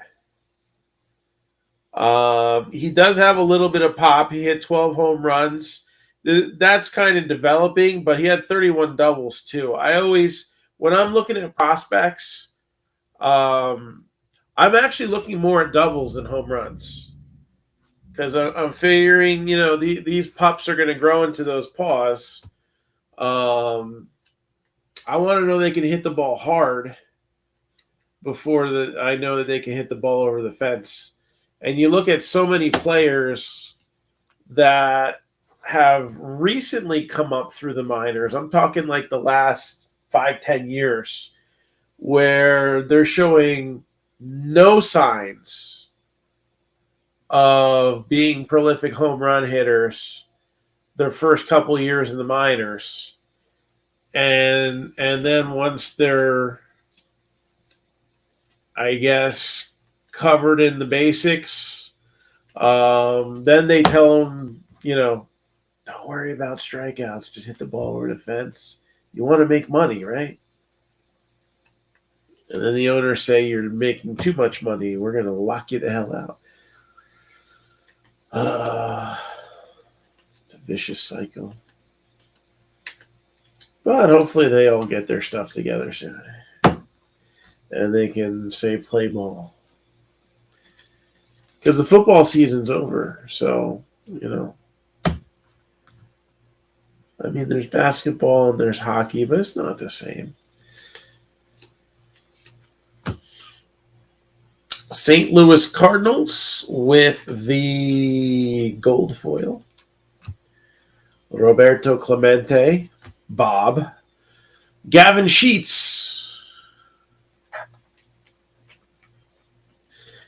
He does have a little bit of pop. He hit 12 home runs. That's kind of developing, but he had 31 doubles too. When I'm looking at prospects, I'm actually looking more at doubles than home runs, because I'm figuring, these pups are going to grow into those paws. I want to know they can hit the ball hard before I know that they can hit the ball over the fence. And you look at so many players that have recently come up through the minors. I'm talking like the last 5-10 years, where they're showing no signs of being prolific home run hitters their first couple years in the minors. And then once they're, I guess, covered in the basics, then they tell them, don't worry about strikeouts. Just hit the ball over the fence. You want to make money, right? And then the owners say you're making too much money. We're going to lock you the hell out. It's a vicious cycle. But hopefully they all get their stuff together soon. And they can say play ball. Because the football season's over. So, I mean, there's basketball and there's hockey, but it's not the same. St. Louis Cardinals with the gold foil. Roberto Clemente, Bob. Gavin Sheets.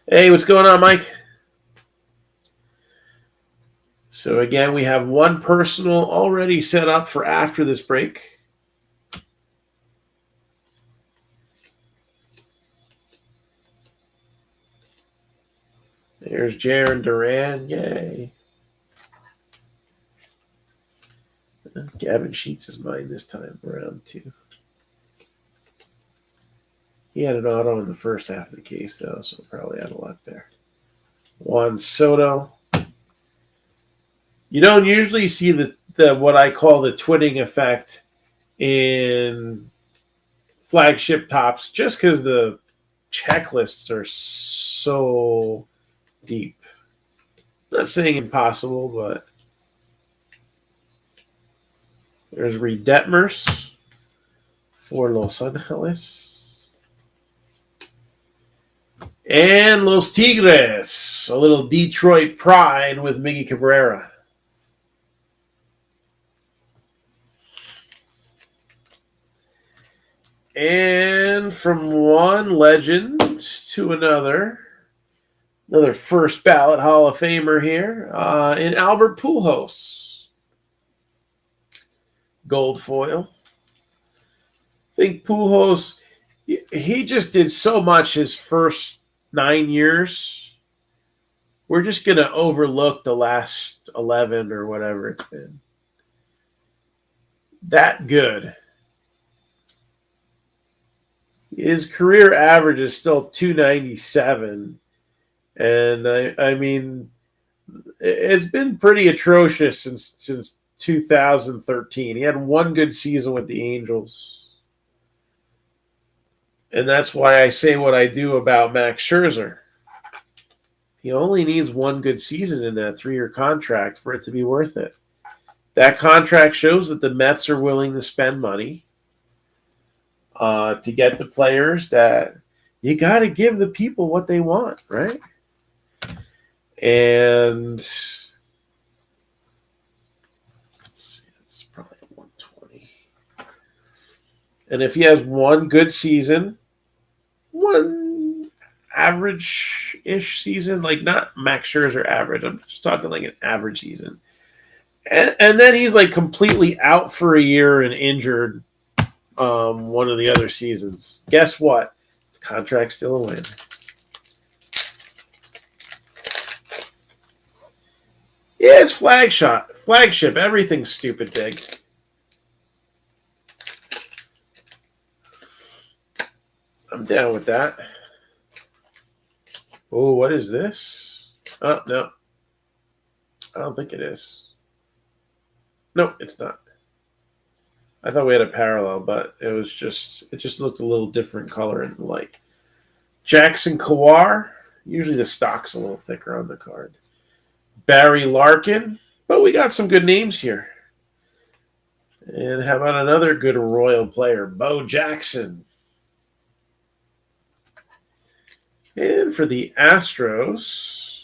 Hey, what's going on, Mike? So again, we have one personal already set up for after this break. There's Jaron Duran. Yay. Gavin Sheets is mine this time around too. He had an auto in the first half of the case, though, so probably out of luck there. Juan Soto. You don't usually see the what I call the twinning effect in flagship tops, just because the checklists are so deep. Not saying impossible, but there's Reed Detmers for Los Angeles. And Los Tigres, a little Detroit pride with Miggy Cabrera. And from one legend to another first ballot Hall of Famer here in Albert Pujols. Gold foil. I think Pujols, he just did so much his first 9 years. We're just going to overlook the last 11 or whatever it's been. That good. His career average is still 297. And I mean, it's been pretty atrocious since 2013. He had one good season with the Angels. And that's why I say what I do about Max Scherzer. He only needs one good season in that 3-year contract for it to be worth it. That contract shows that the Mets are willing to spend money to get the players that you got to give the people what they want, right? And let's see, it's probably 120. And if he has one good season, one average-ish season, like not Max Scherzer average, I'm just talking like an average season. And then he's like completely out for a year and injured one of the other seasons. Guess what? The contract's still a win. Yeah, it's flagship. Everything's stupid big. I'm down with that. Oh, what is this? Oh, no. I don't think it is. No, it's not. I thought we had a parallel, but it just looked a little different color in the light. Jackson Kawar. Usually the stock's a little thicker on the card. Barry Larkin. But we got some good names here. And how about another good Royal player, Bo Jackson. And for the Astros,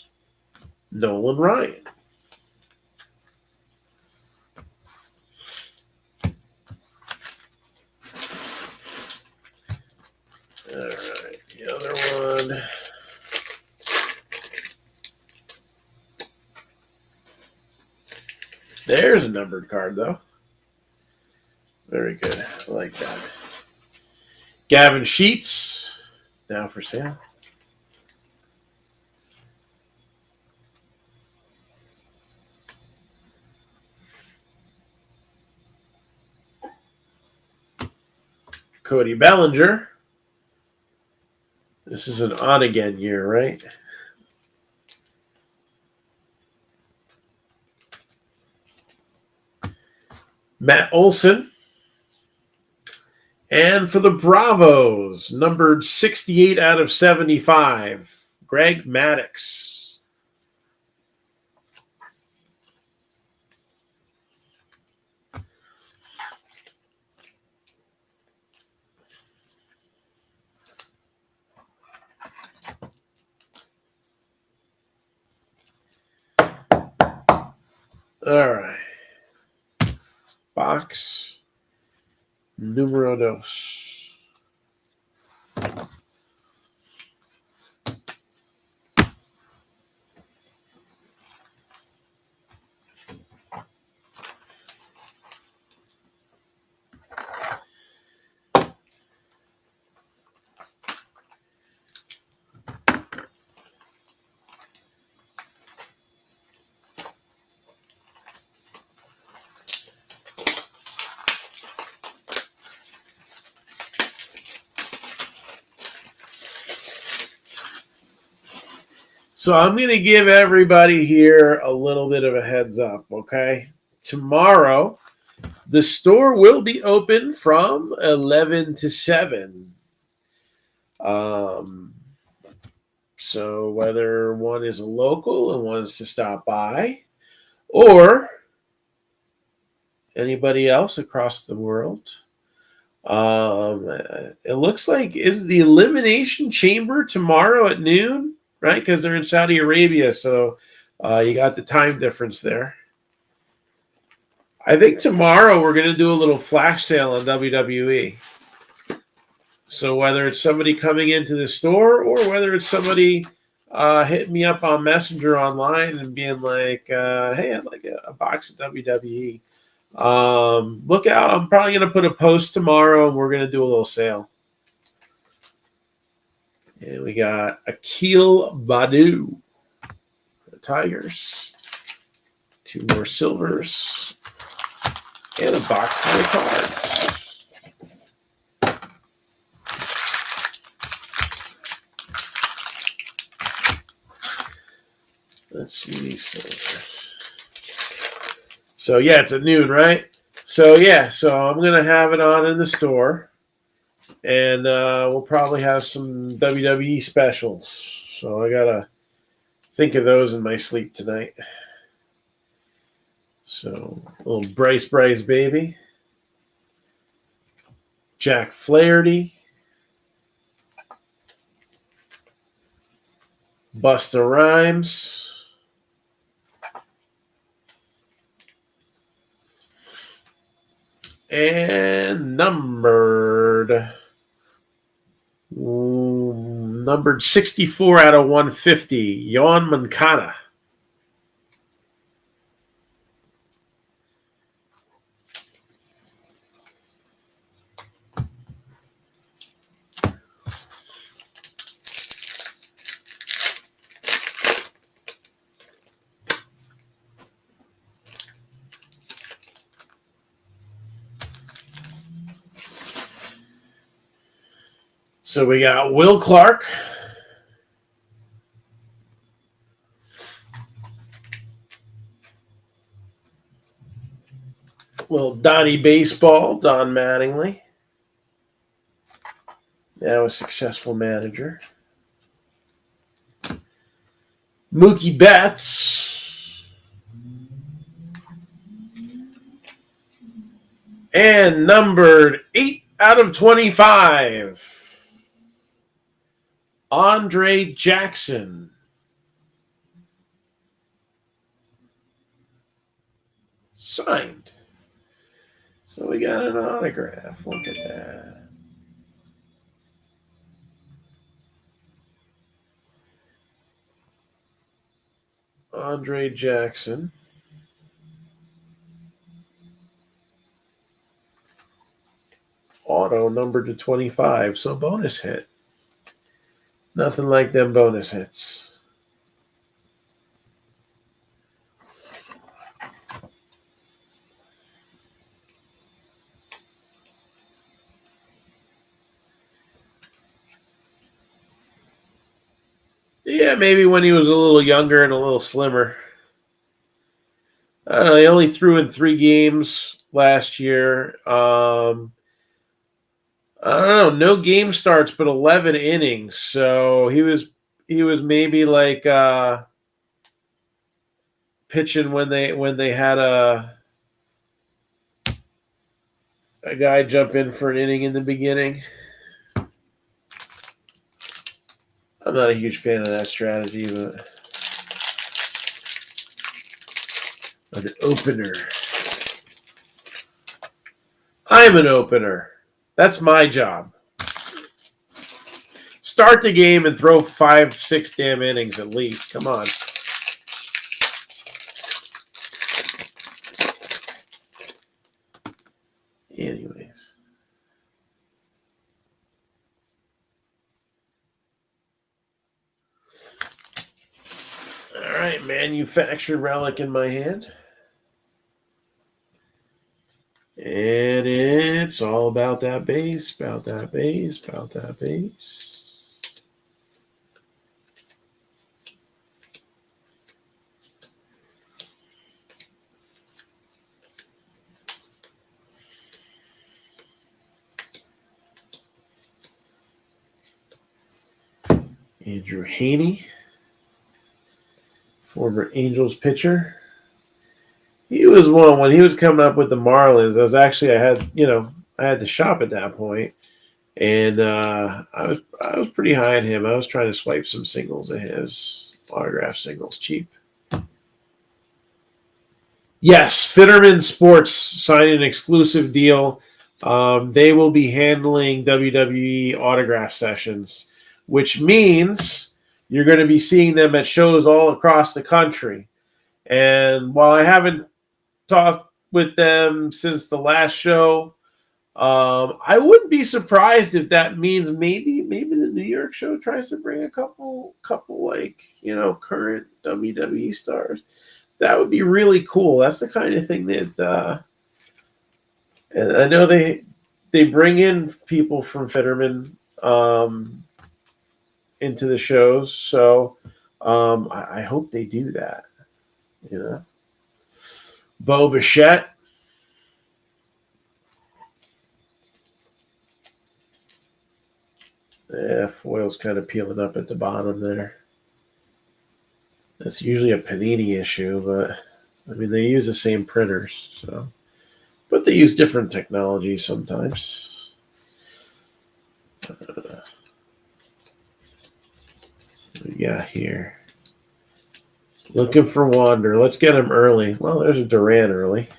Nolan Ryan. All right, the other one. There's a numbered card, though. Very good. I like that. Gavin Sheets, now for sale. Cody Bellinger. This is an on-again year, right? Matt Olson. And for the Bravos, numbered 68 out of 75, Greg Maddux. All right. Box numero dos. So I'm going to give everybody here a little bit of a heads up, okay? Tomorrow, the store will be open from 11 to 7. So whether one is a local and wants to stop by, or anybody else across the world, it looks like is the Elimination Chamber tomorrow at noon, right? Because they're in Saudi Arabia, so you got the time difference there. I think tomorrow we're going to do a little flash sale on WWE. So whether it's somebody coming into the store or whether it's somebody hitting me up on Messenger online and being like, hey, I'd like a box of WWE. Look out. I'm probably going to put a post tomorrow and we're going to do a little sale. And we got Akil Badu for the Tigers. 2 more silvers. And a box full of cards. CD Silvers. So, yeah, it's at noon, right? So, yeah, so I'm going to have it on in the store. And we'll probably have some WWE specials. So I got to think of those in my sleep tonight. So, a little Bryce baby. Jack Flaherty. Busta Rhymes. And numbered 64 out of 150, Yoan Moncada. So we got Will Clark. Little Donnie Baseball, Don Mattingly. Now a successful manager. Mookie Betts. And numbered 8 out of 25. Andre Jackson. Signed. So we got an autograph. Look at that. Andre Jackson. Auto numbered to 25. So bonus hit. Nothing like them bonus hits. Yeah, maybe when he was a little younger and a little slimmer. I don't know. He only threw in 3 games last year. I don't know. No game starts, but 11 innings. So he was maybe like pitching when they had a guy jump in for an inning in the beginning. I'm not a huge fan of that strategy, but an opener. I'm an opener. That's my job. Start the game and throw 5-6 damn innings at least. Come on. Anyways. All right, manufactured relic in my hand. And it's all about that base, about that base, about that base. Andrew Haney, former Angels pitcher. He was one when he was coming up with the Marlins. I had to shop at that point, and I was pretty high on him. I was trying to swipe some singles of his, autograph singles, cheap. Yes, Fitterman Sports signed an exclusive deal. They will be handling WWE autograph sessions, which means you're going to be seeing them at shows all across the country. And while I haven't talked with them since the last show, I wouldn't be surprised if that means maybe the New York show tries to bring a couple current WWE stars. That would be really cool. That's the kind of thing that and I know they bring in people from Fitterman into the shows, so I hope they do that. you know. Bo Bichette. Yeah, foil's kind of peeling up at the bottom there. That's usually a Panini issue, but I mean, they use the same printers, so. But they use different technologies sometimes. What we got here? Looking for Wander. Let's get him early. Well, there's a Duran early.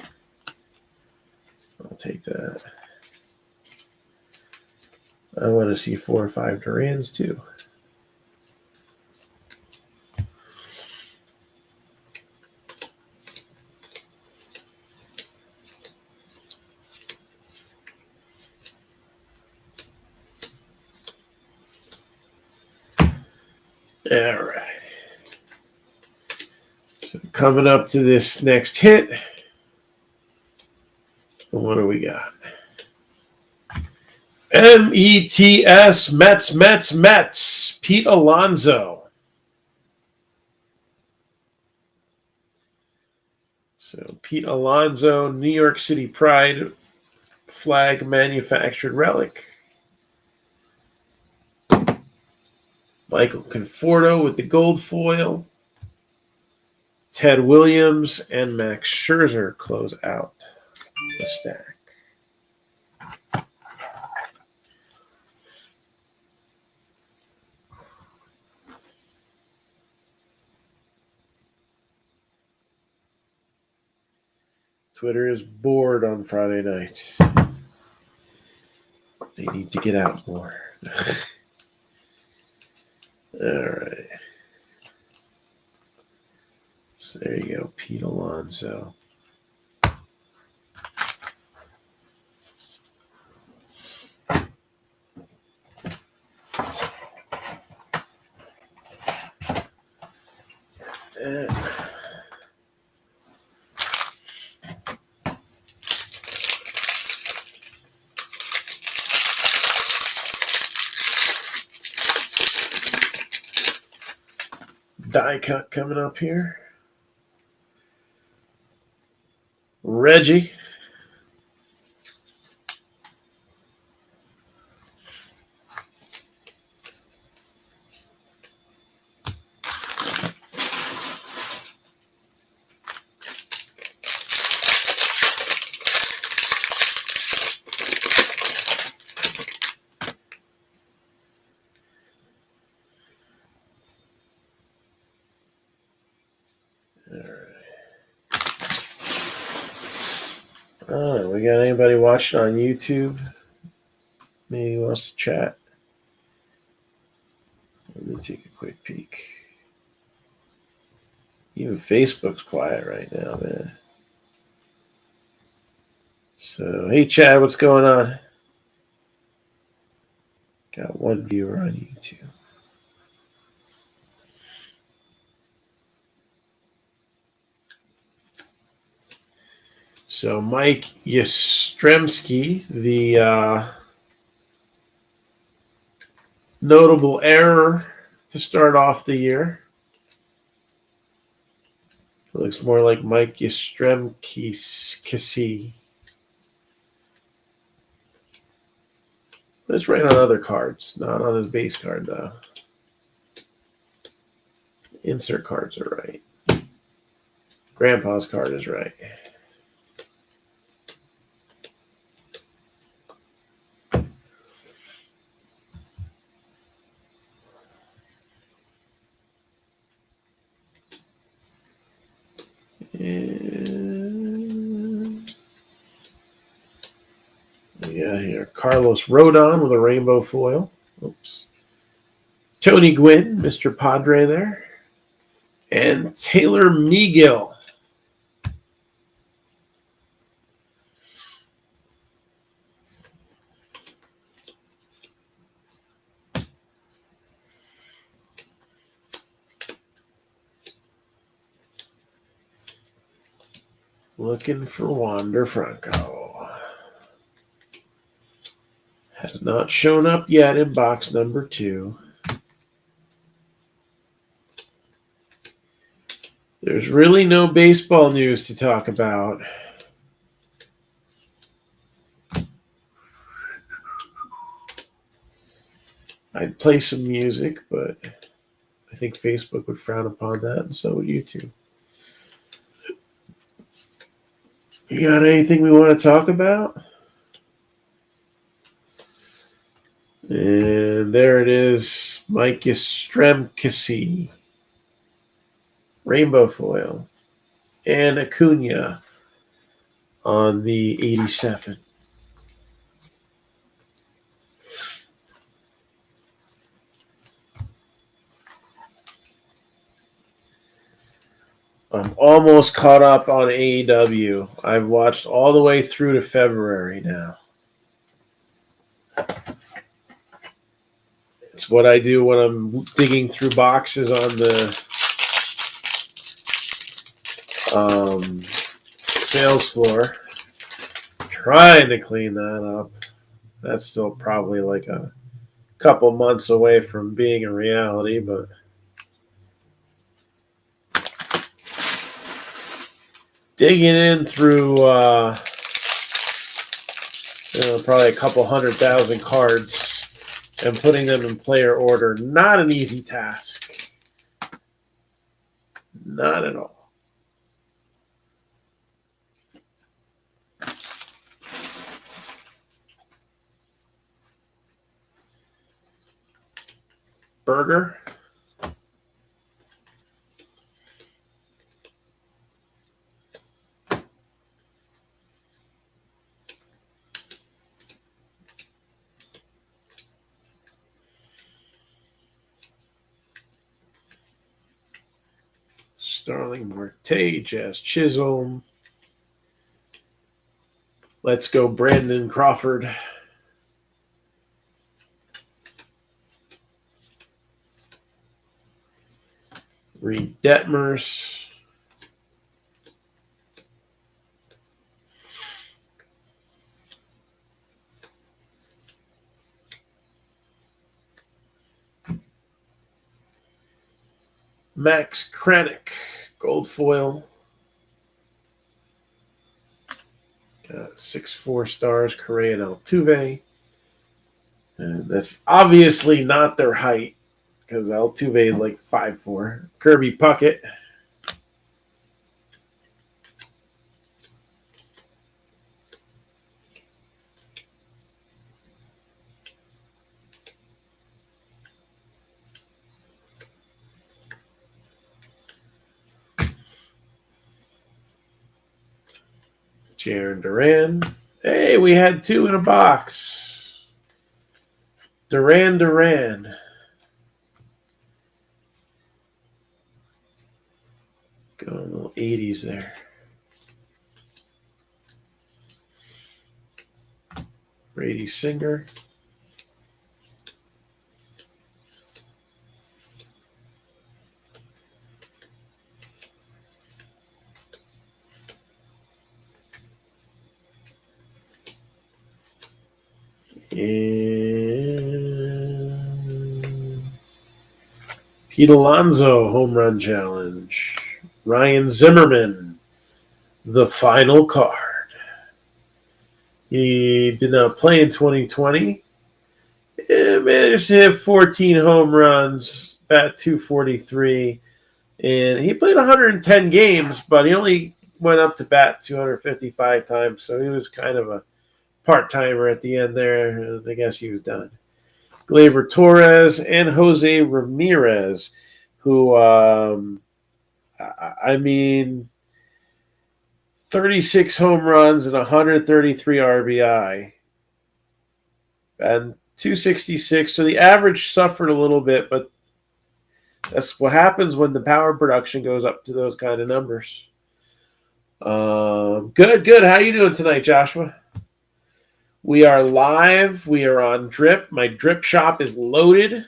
I'll take that. I want to see 4 or 5 Durans too. All right. So coming up to this next hit, what do we got? METS, Mets, Pete Alonso. So Pete Alonso, New York City Pride flag manufactured relic. Michael Conforto with the gold foil. Ted Williams and Max Scherzer close out the stack. Twitter is bored on Friday night. They need to get out more. All right. So there you go, Pete Alonso. Die cut coming up here. Reggie. Oh, we got anybody watching on YouTube? Maybe wants to chat. Let me take a quick peek. Even Facebook's quiet right now, man. So, hey, Chad, what's going on? Got one viewer on YouTube. So, Mike Yastrzemski, the notable error to start off the year. It looks more like Mike Yastrzemski. Let's write on other cards, not on his base card, though. Insert cards are right. Grandpa's card is right. And we got here Carlos Rodon with a rainbow foil. Oops. Tony Gwynn, Mr. Padre there. And Taylor Megill. Looking for Wander Franco. Has not shown up yet in box number 2. There's really no baseball news to talk about. I'd play some music, but I think Facebook would frown upon that, and so would YouTube. You got anything we want to talk about? And there it is, Mike Yastrzemski, rainbow foil, and Acuna on the 87. I'm almost caught up on AEW. I've watched all the way through to February now. It's what I do when I'm digging through boxes on the sales floor. Trying to clean that up. That's still probably like a couple months away from being a reality, but digging in through probably a couple 100,000 cards and putting them in player order, not an easy task. Not at all. Burger. Starling Marte, Jazz Chisholm. Let's go Brandon Crawford. Reed Detmers. Max Kranick, gold foil. Got 6 4-stars, Correa and Altuve. And that's obviously not their height, because Altuve is like 5'4". Kirby Puckett. Jarren Duran. Hey, we had 2 in a box. Duran. Going a little 80s there. Brady Singer. And Pete Alonso, home run challenge. Ryan Zimmerman, the final card. He did not play in 2020. He managed to hit 14 home runs, bat 243. And he played 110 games, but he only went up to bat 255 times. So he was kind of a part-timer at the end there. I guess he was done. Gleyber Torres and Jose Ramirez, who, 36 home runs and 133 RBI. And 266. So the average suffered a little bit, but that's what happens when the power production goes up to those kind of numbers. Good. How you doing tonight, Joshua? We are live. We are on Drip. My Drip shop is loaded.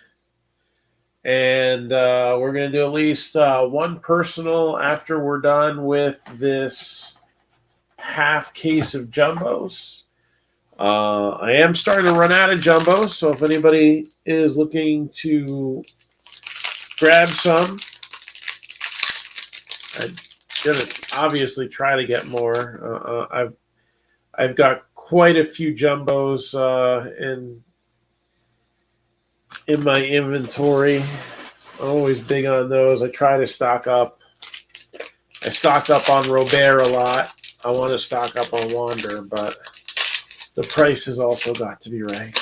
And we're going to do at least one personal after we're done with this half case of jumbos. I am starting to run out of jumbos, so if anybody is looking to grab some, I'm gonna obviously try to get more. I've got quite a few jumbos in my inventory. I'm always big on those. I try to stock up. I stocked up on Robert a lot. I want to stock up on Wander, but the price has also got to be right.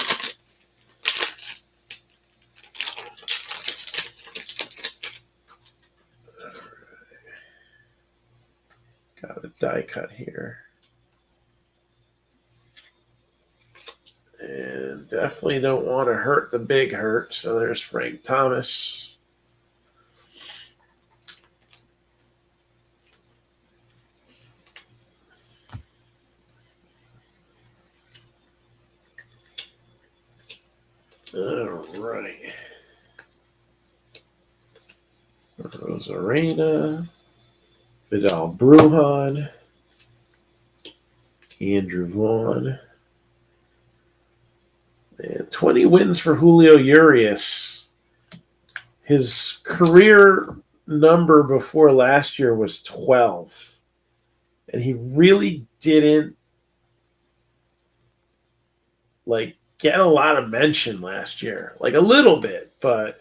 Got a die cut here. And definitely don't want to hurt the big hurt. So there's Frank Thomas. All right. Rosarena. Vidal Brujan. Andrew Vaughn. And 20 wins for Julio Urias. His career number before last year was 12. And he really didn't get a lot of mention last year. A little bit, but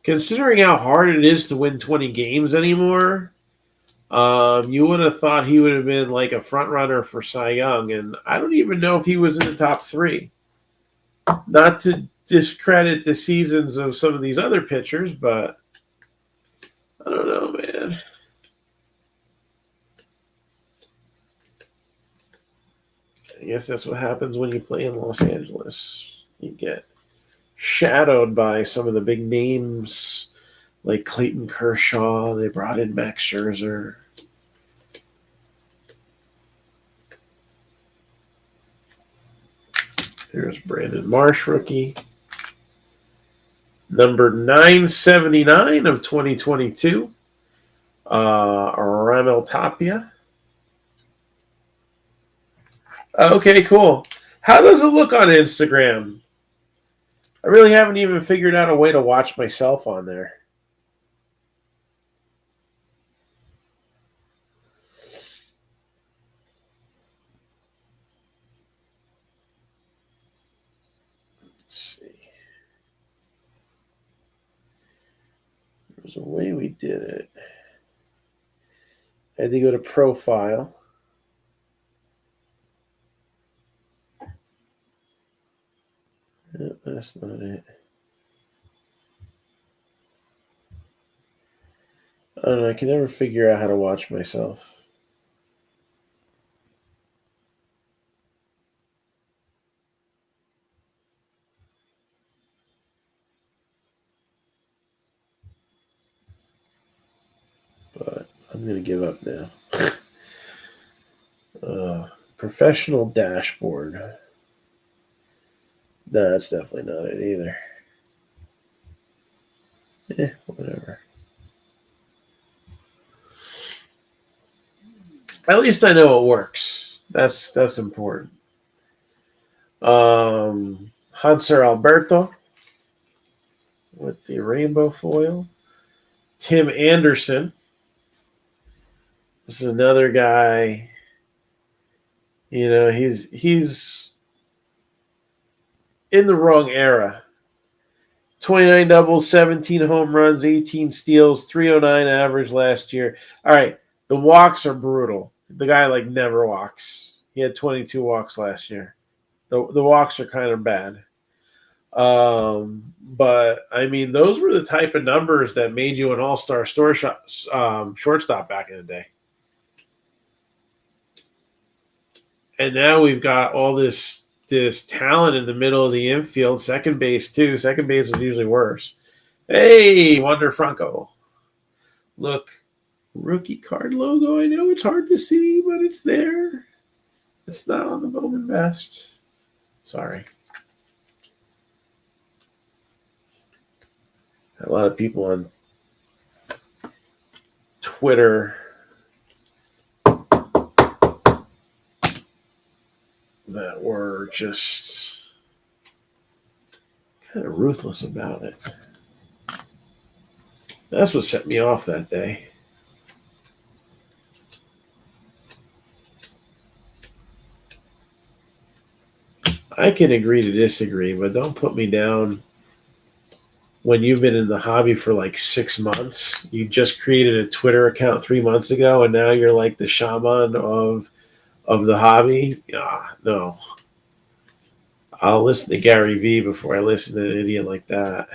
considering how hard it is to win 20 games anymore, you would have thought he would have been a front runner for Cy Young, and I don't even know if he was in the top 3. Not to discredit the seasons of some of these other pitchers, but I don't know, man. I guess that's what happens when you play in Los Angeles. You get shadowed by some of the big names like Clayton Kershaw. They brought in Max Scherzer. Here's Brandon Marsh, rookie. Number 979 of 2022. Ramel Tapia. Okay, cool. How does it look on Instagram? I really haven't even figured out a way to watch myself on there. Let's see. There's a way we did it. I had to go to profile. No, that's not it. I don't know. I can never figure out how to watch myself. But I'm going to give up now. Professional dashboard. No, that's definitely not it either. Whatever. At least I know it works. That's important. Hanser Alberto with the rainbow foil. Tim Anderson. This is another guy. You know, he's in the wrong era. 29 doubles, 17 home runs, 18 steals, 309 average last year. All right, the walks are brutal. The guy never walks. He had 22 walks last year. The walks are kind of bad. But I mean, those were the type of numbers that made you an all-star shortstop back in the day. And now we've got all this talent in the middle of the infield, second base too. Second base is usually worse. Hey, Wander Franco. Look, rookie card logo. I know it's hard to see, but it's there. It's not on the Bowman vest. Sorry. A lot of people on Twitter that were just kind of ruthless about it. That's what set me off that day. I can agree to disagree, but don't put me down when you've been in the hobby for like 6 months. You just created a Twitter account 3 months ago, and now you're like the shaman of the hobby. No. I'll listen to Gary Vee before I listen to an idiot like that.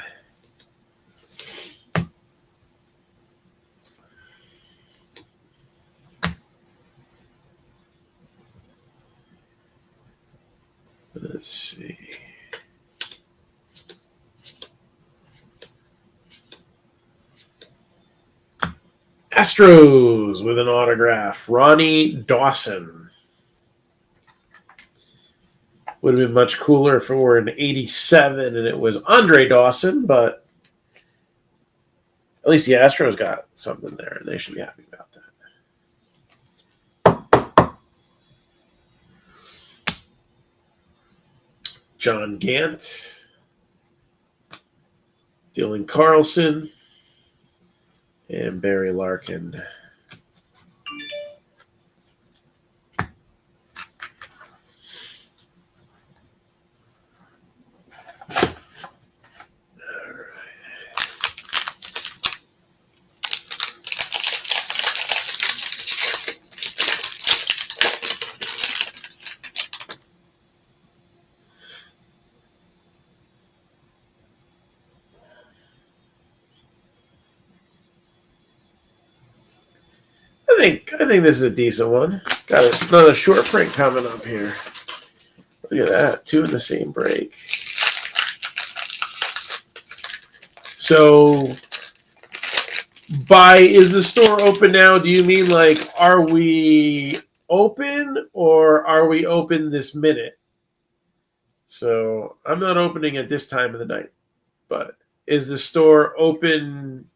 Let's see. Astros with an autograph. Ronnie Dawson. Would have been much cooler if it were an 87 and it was Andre Dawson, but at least the Astros got something there, and they should be happy about that. John Gant. Dylan Carlson. And Barry Larkin. I think this is a decent one. Got another short print coming up here. Look at that. 2 in the same break. So, is the store open now? Do you mean like, are we open or are we open this minute? So, I'm not opening at this time of the night. But is the store open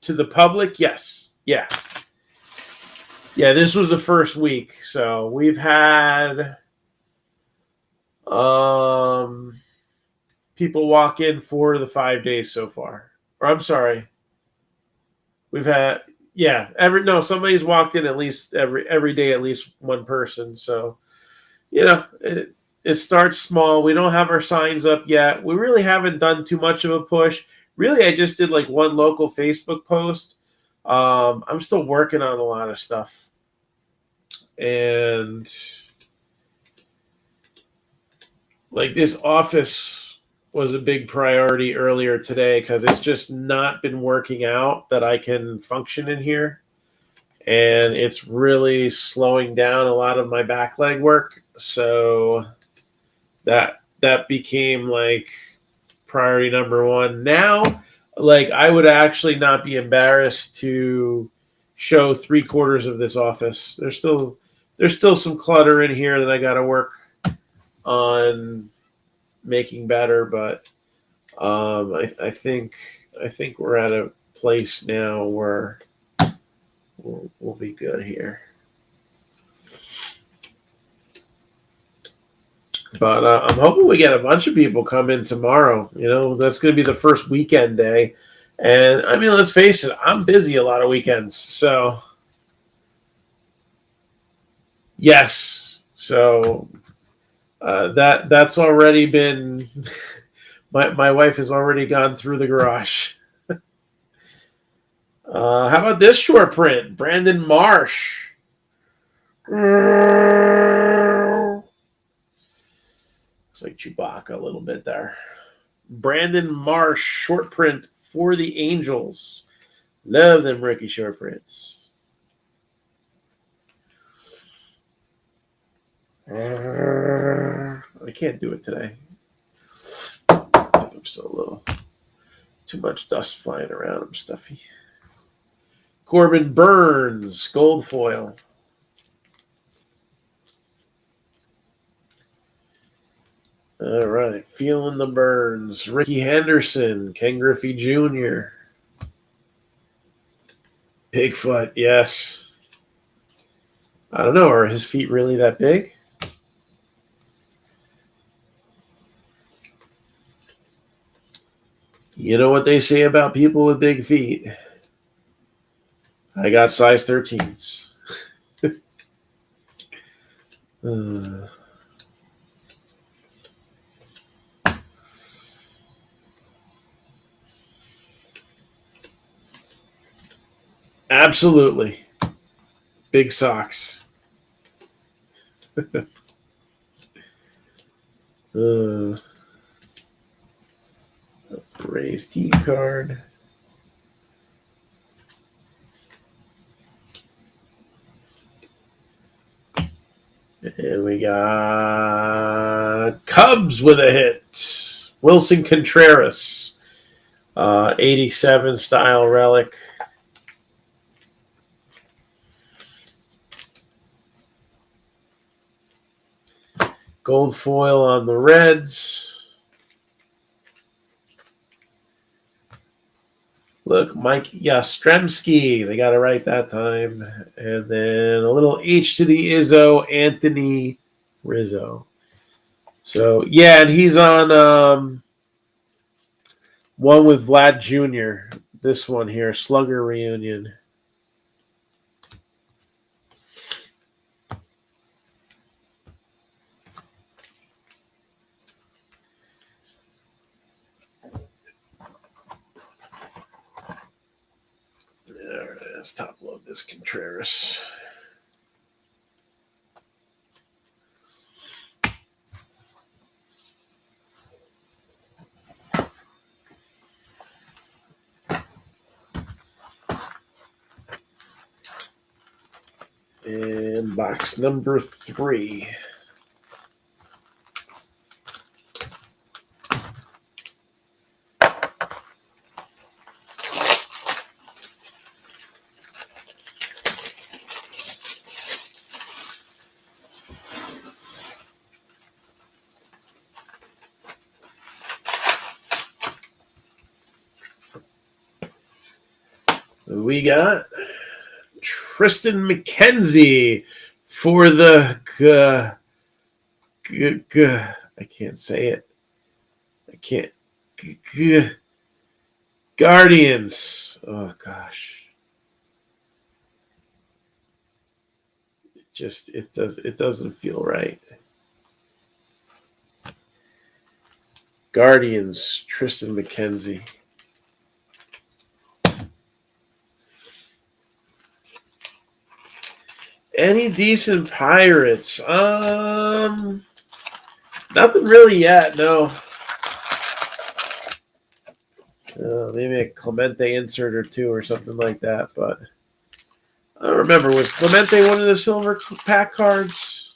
to the public? Yes. Yeah. Yeah, this was the first week. So we've had people walk in for the 5 days so far. Or I'm sorry. We've had somebody's walked in at least every day, at least one person. So, it starts small. We don't have our signs up yet. We really haven't done too much of a push. Really, I just did like one local Facebook post. I'm still working on a lot of stuff. And like this office was a big priority earlier today because it's just not been working out that I can function in here. And it's really slowing down a lot of my back leg work. So that became like priority number one. Now, like I would actually not be embarrassed to show 3/4 of this office. There's still some clutter in here that I got to work on making better, but I think we're at a place now where we'll be good here. But I'm hoping we get a bunch of people come in tomorrow. That's going to be the first weekend day. And, I mean, let's face it, I'm busy a lot of weekends. So, yes. So, that's already been my wife has already gone through the garage. How about this short print? Brandon Marsh. Looks like Chewbacca a little bit there. Brandon Marsh short print for the Angels. Love them rookie short prints. I can't do it today. I think I'm still a little too much dust flying around. I'm stuffy. Corbin Burns, gold foil. All right, feeling the burns. Ricky Henderson, Ken Griffey Jr. Bigfoot, yes. I don't know, are his feet really that big? You know what they say about people with big feet? I got size 13s. Absolutely. Big socks. Raised team card. And we got Cubs with a hit. Wilson Contreras. 87 style relic. Gold foil on the Reds. Look, Mike Yastrzemski. They got it right that time. And then a little H to the Izzo, Anthony Rizzo. So, yeah, and he's on one with Vlad Jr. This one here, Slugger Reunion. All right, let's top load this Contreras. And box number 3. We got Tristan McKenzie for the I can't say it. I can't. Guardians. Oh gosh. It doesn't feel right. Guardians, Tristan McKenzie. Any decent Pirates? Nothing really yet, no. Maybe a Clemente insert or two or something like that, but I don't remember. Was Clemente one of the silver pack cards?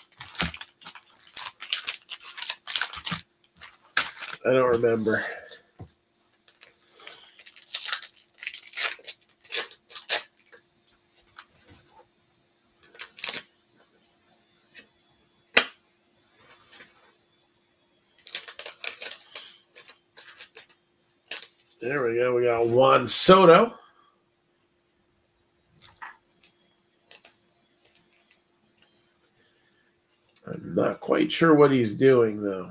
I don't remember. There we go. We got Juan Soto. I'm not quite sure what he's doing, though.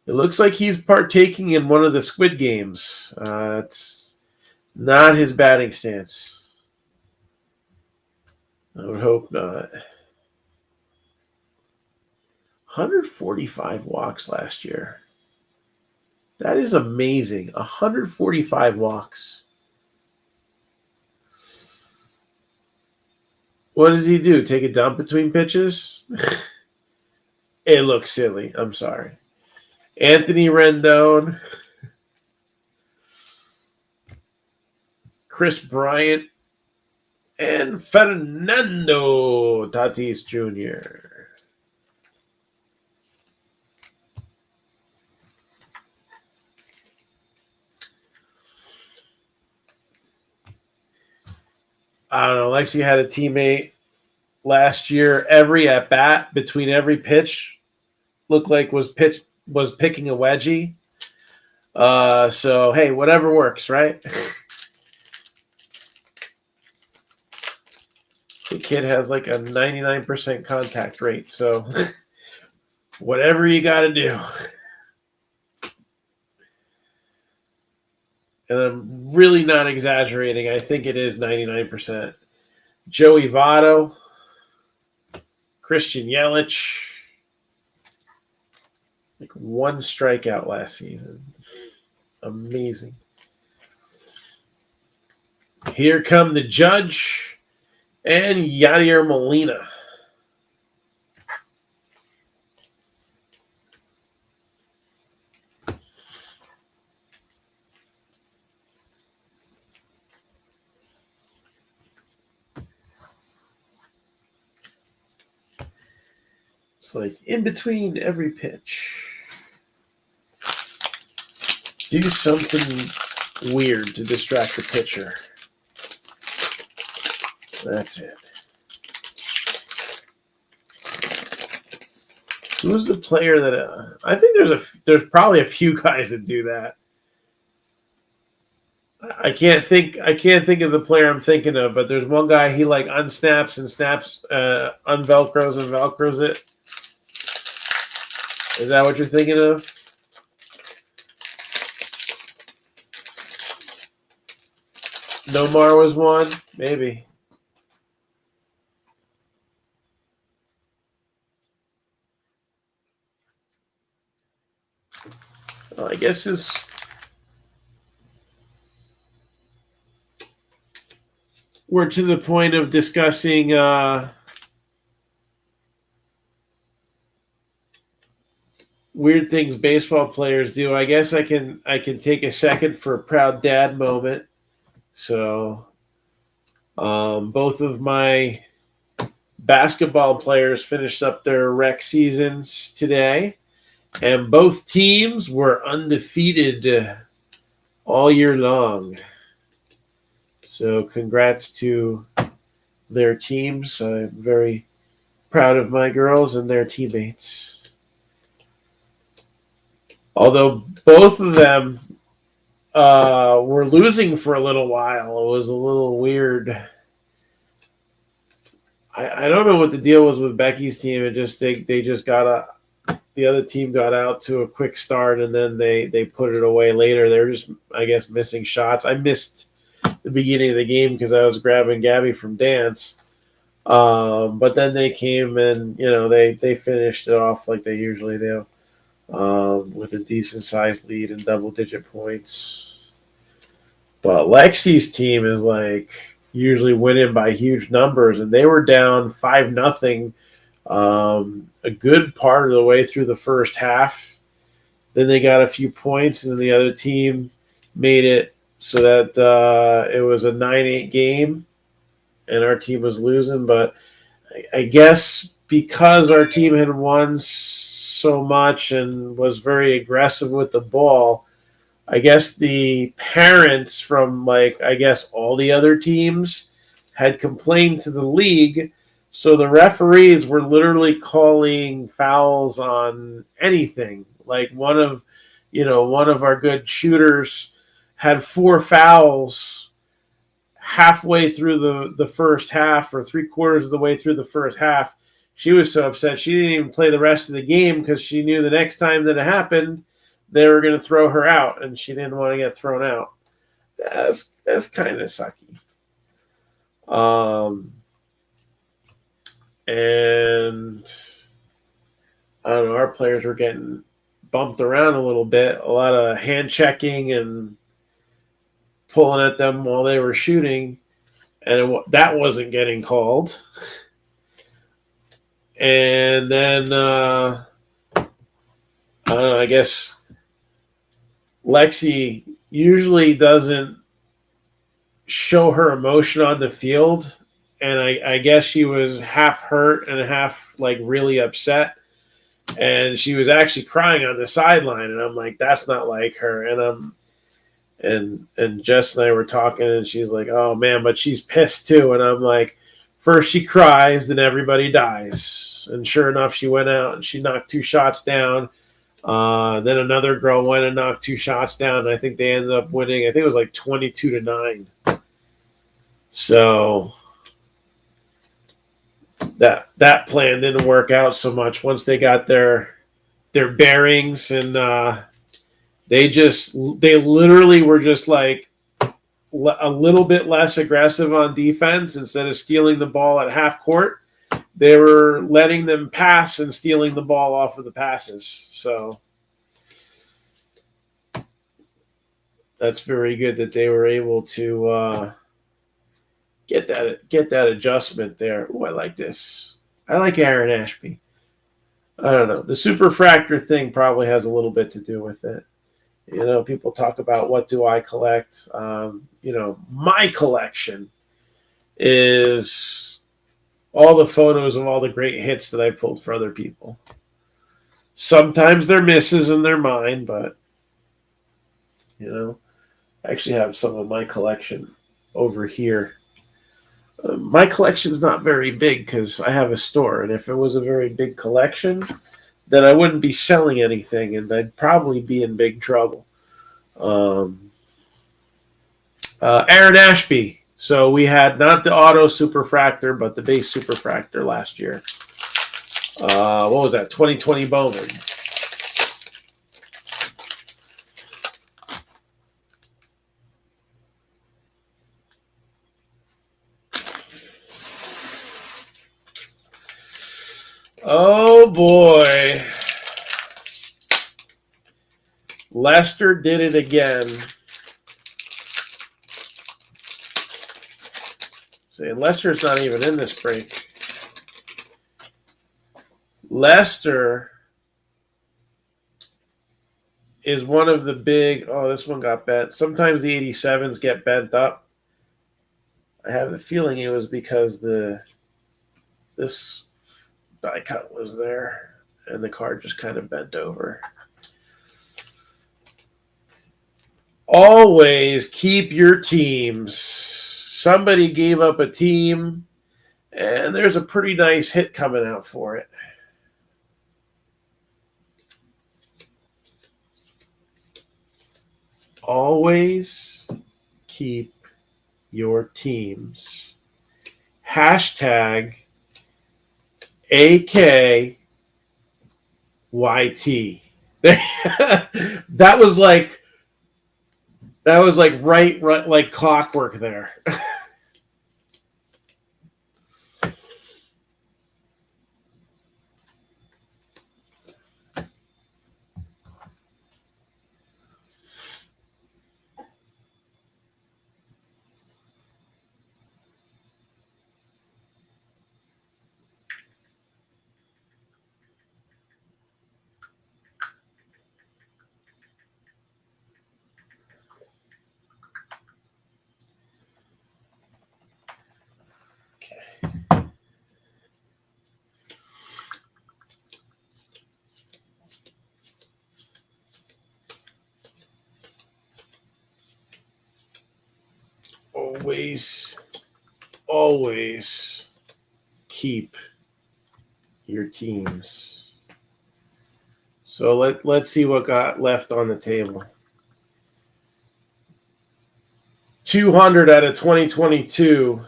It looks like he's partaking in one of the Squid Games. It's not his batting stance. I would hope not. 145 walks last year. That is amazing. 145 walks. What does he do? Take a dump between pitches? It looks silly. I'm sorry. Anthony Rendon. Chris Bryant. And Fernando Tatis Jr. I don't know. Lexi had a teammate last year. Every at bat between every pitch looked like was picking a wedgie. So hey, whatever works, right? The kid has like a 99% contact rate, so whatever you got to do. And I'm really not exaggerating. I think it is 99%. Joey Votto, Christian Yelich, like one strikeout last season. Amazing. Here come the Judge and Yadier Molina. It's like in between every pitch. Do something weird to distract the pitcher. That's it. Who's the player that I think there's probably a few guys that do that. I can't think of the player I'm thinking of, but there's one guy he like unsnaps and snaps, unvelcros and velcros it. Is that what you're thinking of? Nomar was one, maybe. Well, I guess we're to the point of discussing weird things baseball players do. I guess I can take a second for a proud dad moment. So both of my basketball players finished up their rec seasons today, and both teams were undefeated all year long. So congrats to their teams. I'm very proud of my girls and their teammates. Although both of them were losing for a little while. It was a little weird. I don't know what the deal was with Becky's team. It just they just the other team got out to a quick start, and then they put it away later. They were just, I guess, missing shots. I missed the beginning of the game because I was grabbing Gabby from dance. But then they came and they finished it off like they usually do. With a decent-sized lead and double-digit points. But Lexi's team is like usually winning by huge numbers, and they were down 5-0 a good part of the way through the first half. Then they got a few points, and then the other team made it so that it was a 9-8 game, and our team was losing. But I guess because our team had won so much and was very aggressive with the ball, I guess the parents from all the other teams had complained to the league, so the referees were literally calling fouls on anything. Like one of our good shooters had 4 fouls halfway through the first half, or 3/4 of the way through the first half. She was so upset she didn't even play the rest of the game because she knew the next time that it happened, they were going to throw her out, and she didn't want to get thrown out. That's kind of sucky. And I don't know, our players were getting bumped around a little bit, a lot of hand checking and pulling at them while they were shooting, and that wasn't getting called. And then I don't know, I guess Lexi usually doesn't show her emotion on the field, and I guess she was half hurt and half like really upset, and she was actually crying on the sideline, and I'm like, that's not like her. And Jess and I were talking, and she's like, oh man, but she's pissed too. And I'm like, first she cries, then everybody dies. And sure enough, she went out and she knocked 2 shots down. Then another girl went and knocked 2 shots down. And I think they ended up winning. I think it was like 22-9. So that plan didn't work out so much once they got their bearings, and they literally were just like a little bit less aggressive on defense. Instead of stealing the ball at half court, they were letting them pass and stealing the ball off of the passes. So that's very good that they were able to get that adjustment there. Oh, I like this. I like Aaron Ashby. I don't know. The superfractor thing probably has a little bit to do with it. People talk about what do I collect. My collection is all the photos of all the great hits that I pulled for other people. Sometimes they're misses and they're mine, but I actually have some of my collection over here. My collection is not very big because I have a store, and if it was a very big collection, then I wouldn't be selling anything, and I'd probably be in big trouble. Aaron Ashby. So we had not the auto superfractor, but the base superfractor last year. What was that? 2020 Bowman. Oh boy. Lester did it again. See, Lester's not even in this break. Lester is one of the big, this one got bent. Sometimes the 87s get bent up. I have the feeling it was because this die cut was there and the card just kind of bent over. Always keep your teams. Somebody gave up a team and there's a pretty nice hit coming out for it. Always keep your teams. Hashtag AKYT. That was like right like clockwork there. Always keep your teams. So let's see what got left on the table. 200 out of 2022.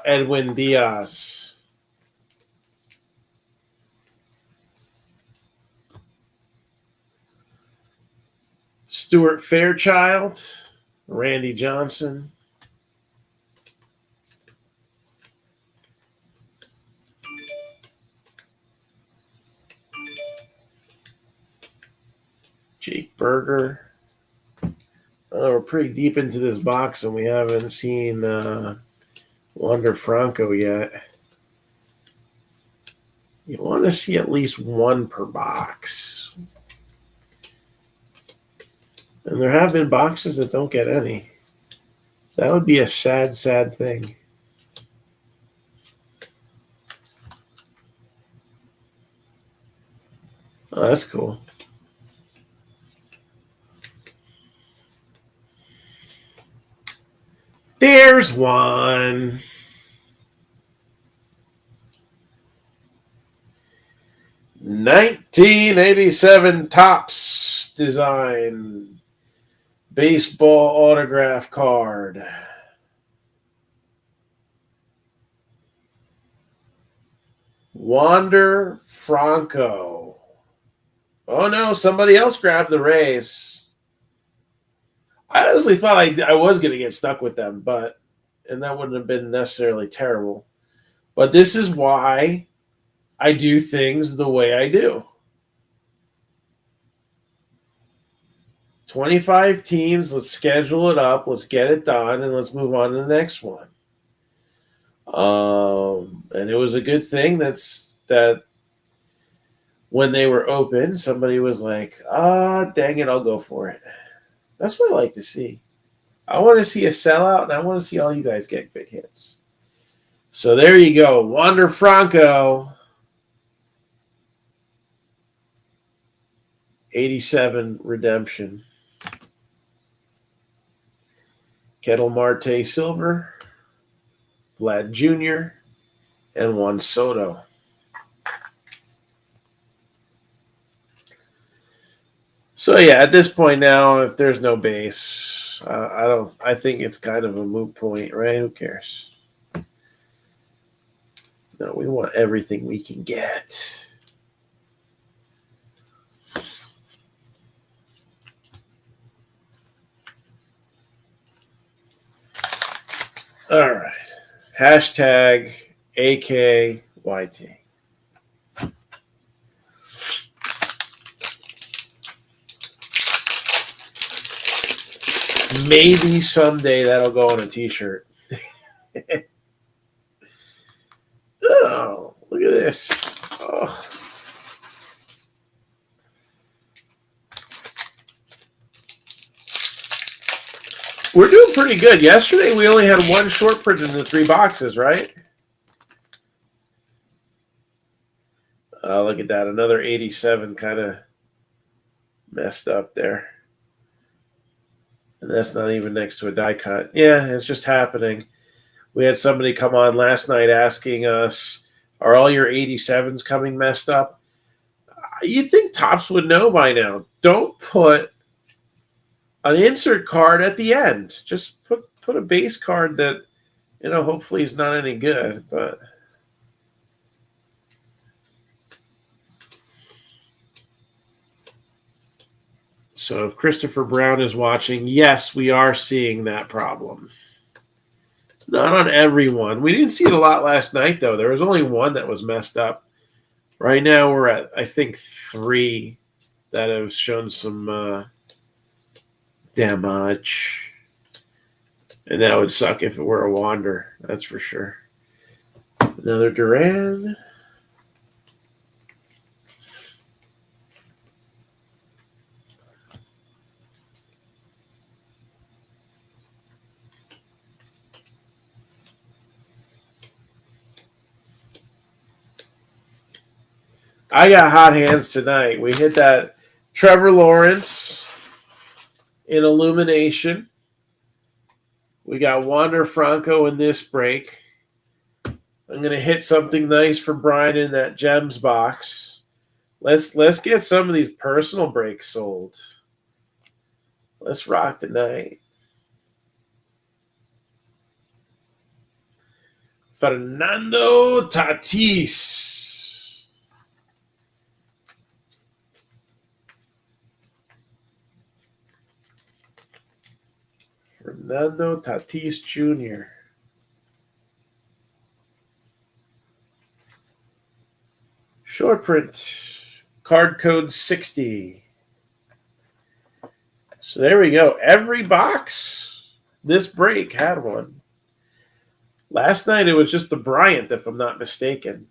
Edwin Diaz. Stuart Fairchild, Randy Johnson. Jake Berger. We're pretty deep into this box and we haven't seen Wander Franco yet. You want to see at least one per box. And there have been boxes that don't get any. That would be a sad, sad thing. Oh, that's cool. There's one. $1987 Topps design baseball autograph card. Wander Franco. Oh no, somebody else grabbed the Rays. I honestly thought I was going to get stuck with them, and that wouldn't have been necessarily terrible. But this is why I do things the way I do. 25 teams. Let's schedule it up. Let's get it done, and let's move on to the next one. And it was a good thing that when they were open, somebody was like, dang it, I'll go for it. That's what I like to see. I want to see a sellout, and I want to see all you guys get big hits. So there you go. Wander Franco. 87 redemption. Kettle Marte Silver, Vlad Jr., and Juan Soto. So yeah, at this point now, if there's no base, I think it's kind of a moot point, right? Who cares? No, we want everything we can get. All right. Hashtag AKYT. Maybe someday that'll go on a t-shirt. Oh, look at this. Oh. We're doing pretty good. Yesterday, we only had one short print in the 3 boxes, right? Look at that. Another 87 kind of messed up there. And that's not even next to a die cut. Yeah, it's just happening. We had somebody come on last night asking us, are all your 87s coming messed up? You think Topps would know by now. Don't put an insert card at the end. Just put a base card that, hopefully is not any good. But so if Christopher Brown is watching, yes, we are seeing that problem. Not on everyone. We didn't see it a lot last night, though. There was only one that was messed up. Right now we're at, I think, 3 that have shown some damage. And that would suck if it were a Wander. That's for sure. Another Duran. I got hot hands tonight. We hit that Trevor Lawrence in Illumination. We got Wander Franco in this break. I'm going to hit something nice for Brian in that Gems box. Let's get some of these personal breaks sold. Let's rock tonight. Fernando Tatis. Fernando Tatis Jr. Short print. Card code 60. So there we go. Every box this break had one. Last night it was just the Bryant, if I'm not mistaken.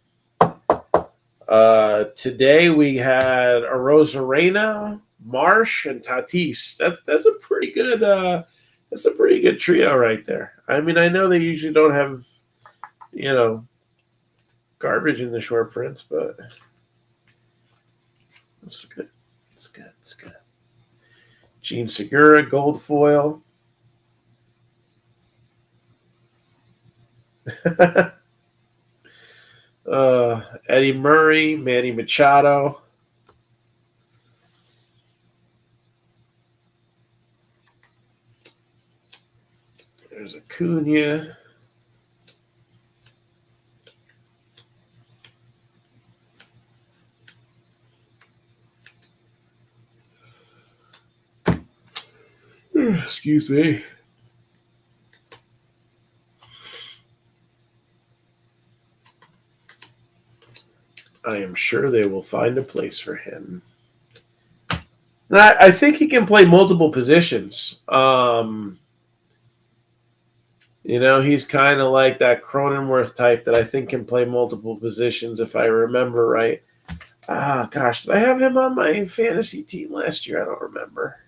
Today we had a Rosarena, Marsh, and Tatis. That's a pretty good that's a pretty good trio right there. I mean, I know they usually don't have, garbage in the short prints, but that's good. It's good. It's good. Gene Segura, gold foil. Eddie Murray, Manny Machado. There's Acuna. Excuse me. I am sure they will find a place for him. I think he can play multiple positions. He's kind of like that Cronenworth type that I think can play multiple positions, if I remember right. Gosh, did I have him on my fantasy team last year? I don't remember.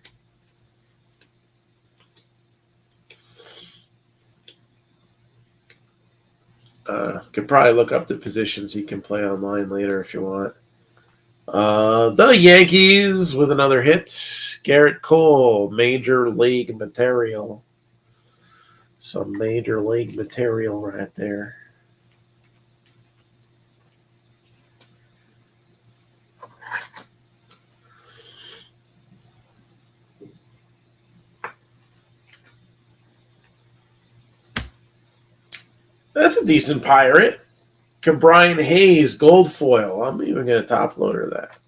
Could probably look up the positions he can play online later if you want. The Yankees with another hit. Garrett Cole, major league material. Some major league material right there. That's a decent pirate. Brian Hayes, gold foil. I'm even going to top loader that.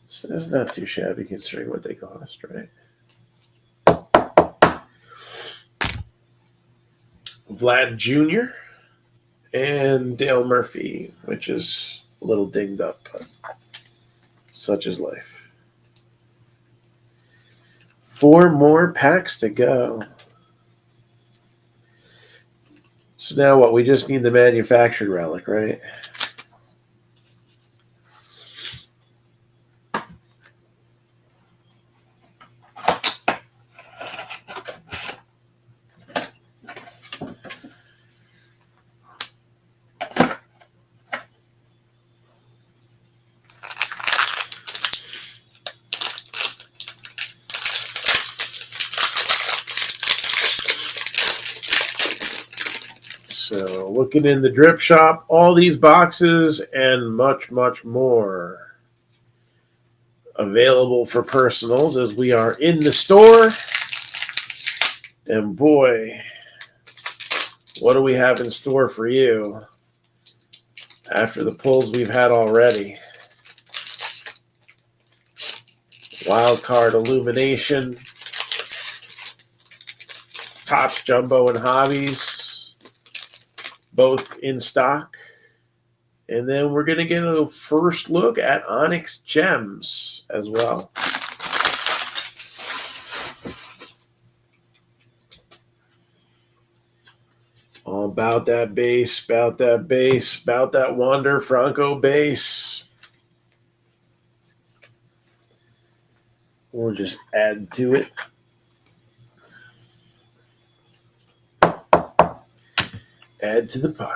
So that's not too shabby considering what they cost, right? Vlad Jr. and Dale Murphy, which is a little dinged up, but such is life. 4 more packs to go. So now what? We just need the manufactured relic, right? So looking in the drip shop, all these boxes and much, much more available for personals as we are in the store. And boy, what do we have in store for you after the pulls we've had already? Wild card illumination, Topps Jumbo and Hobbies, both in stock. And then we're going to get a first look at Onyx Gems as well. All about that base, about that base, about that Wander Franco base. We'll just add to it. Add to the pile.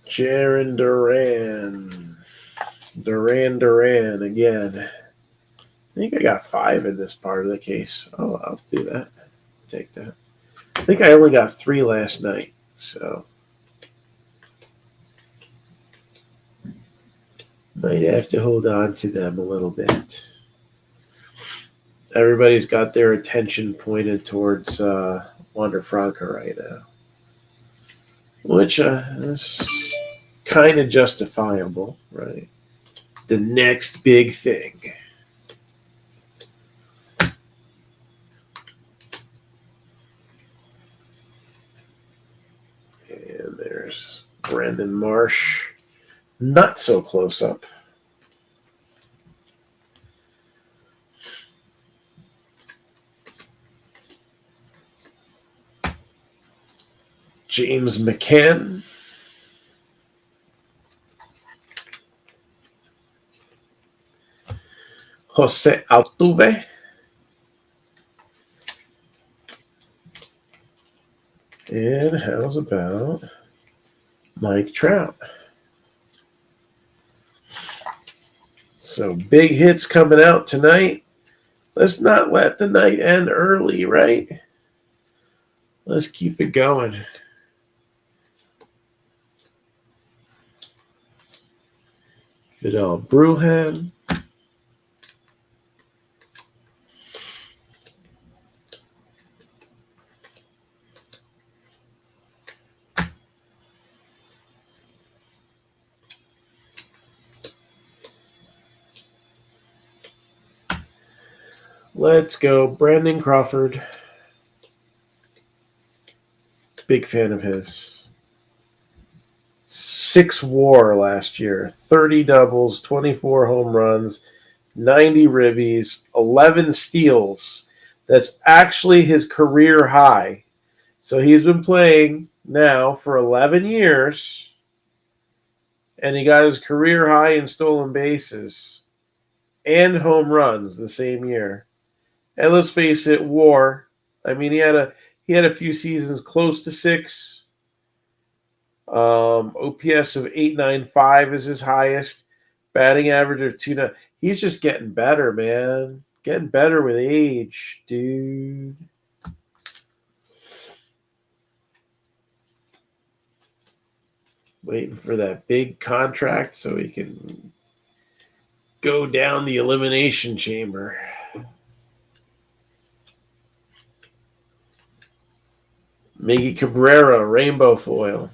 Jarren Duran. Duran again. I think I got 5 in this part of the case. Oh, I'll do that. Take that. I think I only got 3 last night, so might have to hold on to them a little bit. Everybody's got their attention pointed towards Wander Franco right now, which is kind of justifiable, right? The next big thing. And there's Brandon Marsh. Not so close up. James McCann. Jose Altuve. And how's about Mike Trout? So big hits coming out tonight. Let's not let the night end early, right? Let's keep it going. Vidal Brujan. Let's go. Brandon Crawford. Big fan of his. 6 WAR last year. 30 doubles, 24 home runs, 90 ribbies, 11 steals. That's actually his career high. So he's been playing now for 11 years, and he got his career high in stolen bases and home runs the same year. And let's face it, WAR. I mean, he had a few seasons close to 6. OPS of 895 is his highest. Batting average of 2.9. He's just getting better, man. Getting better with age, dude. Waiting for that big contract so he can go down the elimination chamber. Miggy Cabrera, rainbow foil.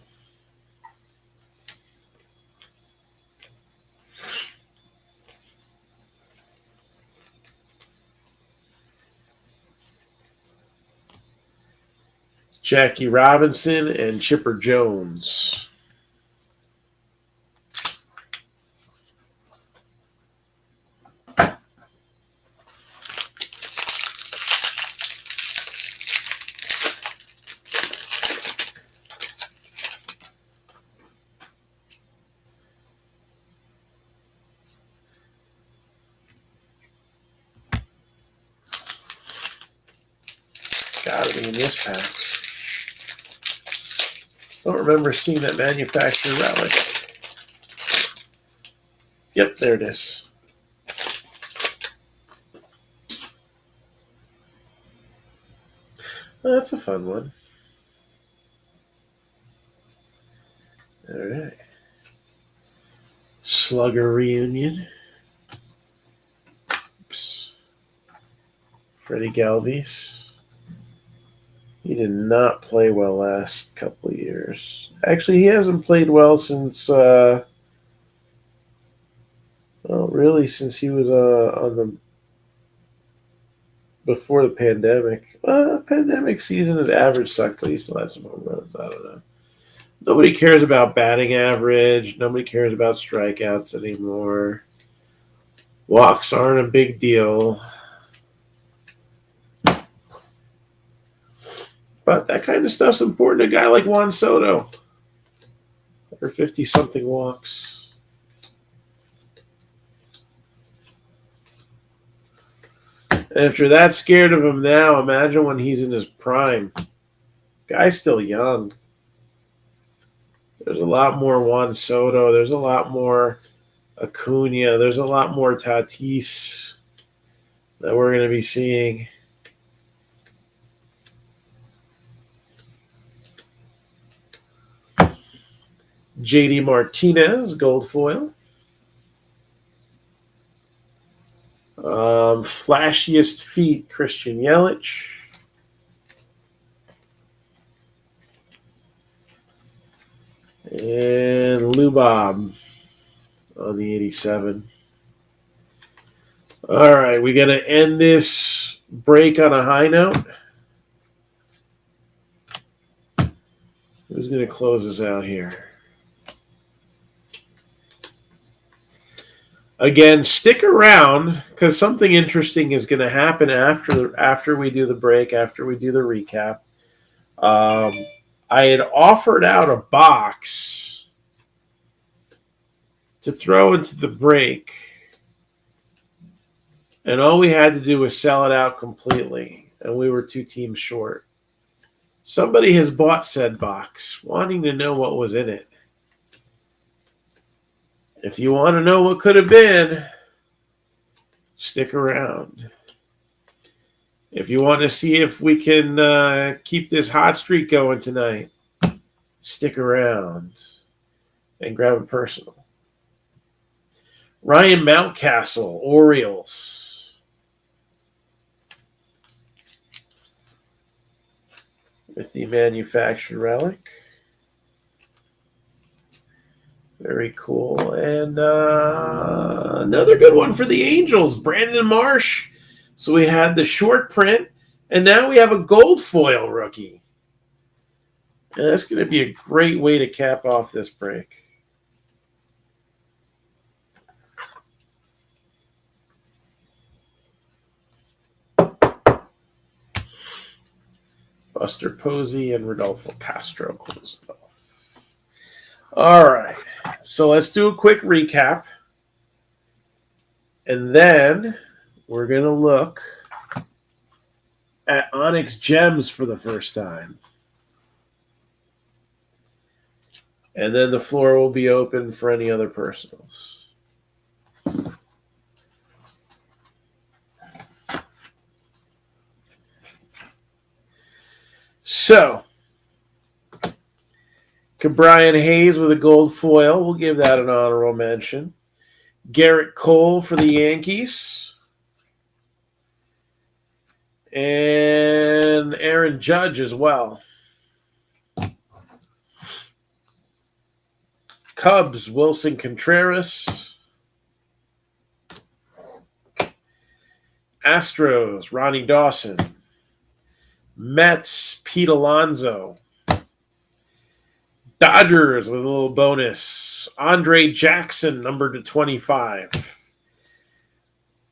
Jackie Robinson and Chipper Jones. Gotta be in this pack. Don't remember seeing that manufacturer relic. Yep, there it is. Oh, that's a fun one. All right. Slugger reunion. Oops. Freddie Galvis. He did not play well last couple of years. Actually, he hasn't played well since, really since he was before the pandemic. Pandemic season, his average sucked, but he still had some home runs. I don't know. Nobody cares about batting average. Nobody cares about strikeouts anymore. Walks aren't a big deal. But that kind of stuff's important to a guy like Juan Soto. Or 50-something walks. And if you're that scared of him now, imagine when he's in his prime. Guy's still young. There's a lot more Juan Soto. There's a lot more Acuna. There's a lot more Tatis that we're going to be seeing. JD Martinez, gold foil. Flashiest feet, Christian Yelich. And Lou Bob on the 87. All right, we got to end this break on a high note. Who's going to close us out here? Again, stick around because something interesting is going to happen after we do the break, after we do the recap. I had offered out a box to throw into the break, and all we had to do was sell it out completely, and we were 2 teams short. Somebody has bought said box, wanting to know what was in it. If you want to know what could have been, stick around. If you want to see if we can keep this hot streak going tonight, stick around and grab a personal. Ryan Mountcastle, Orioles. With the manufactured relic. Very cool. And another good one for the Angels. Brandon Marsh, So we had the short print, and now we have a gold foil rookie. And that's going to be a great way to cap off this break. Buster Posey and Rodolfo Castro close it off. All right. So let's do a quick recap. And then we're going to look at Onyx Gems for the first time. And then the floor will be open for any other personals. So, Brian Hayes with a gold foil. We'll give that an honorable mention. Garrett Cole for the Yankees. And Aaron Judge as well. Cubs, Wilson Contreras. Astros, Ronnie Dawson. Mets, Pete Alonso. Dodgers with a little bonus. Andre Jackson, number to 25.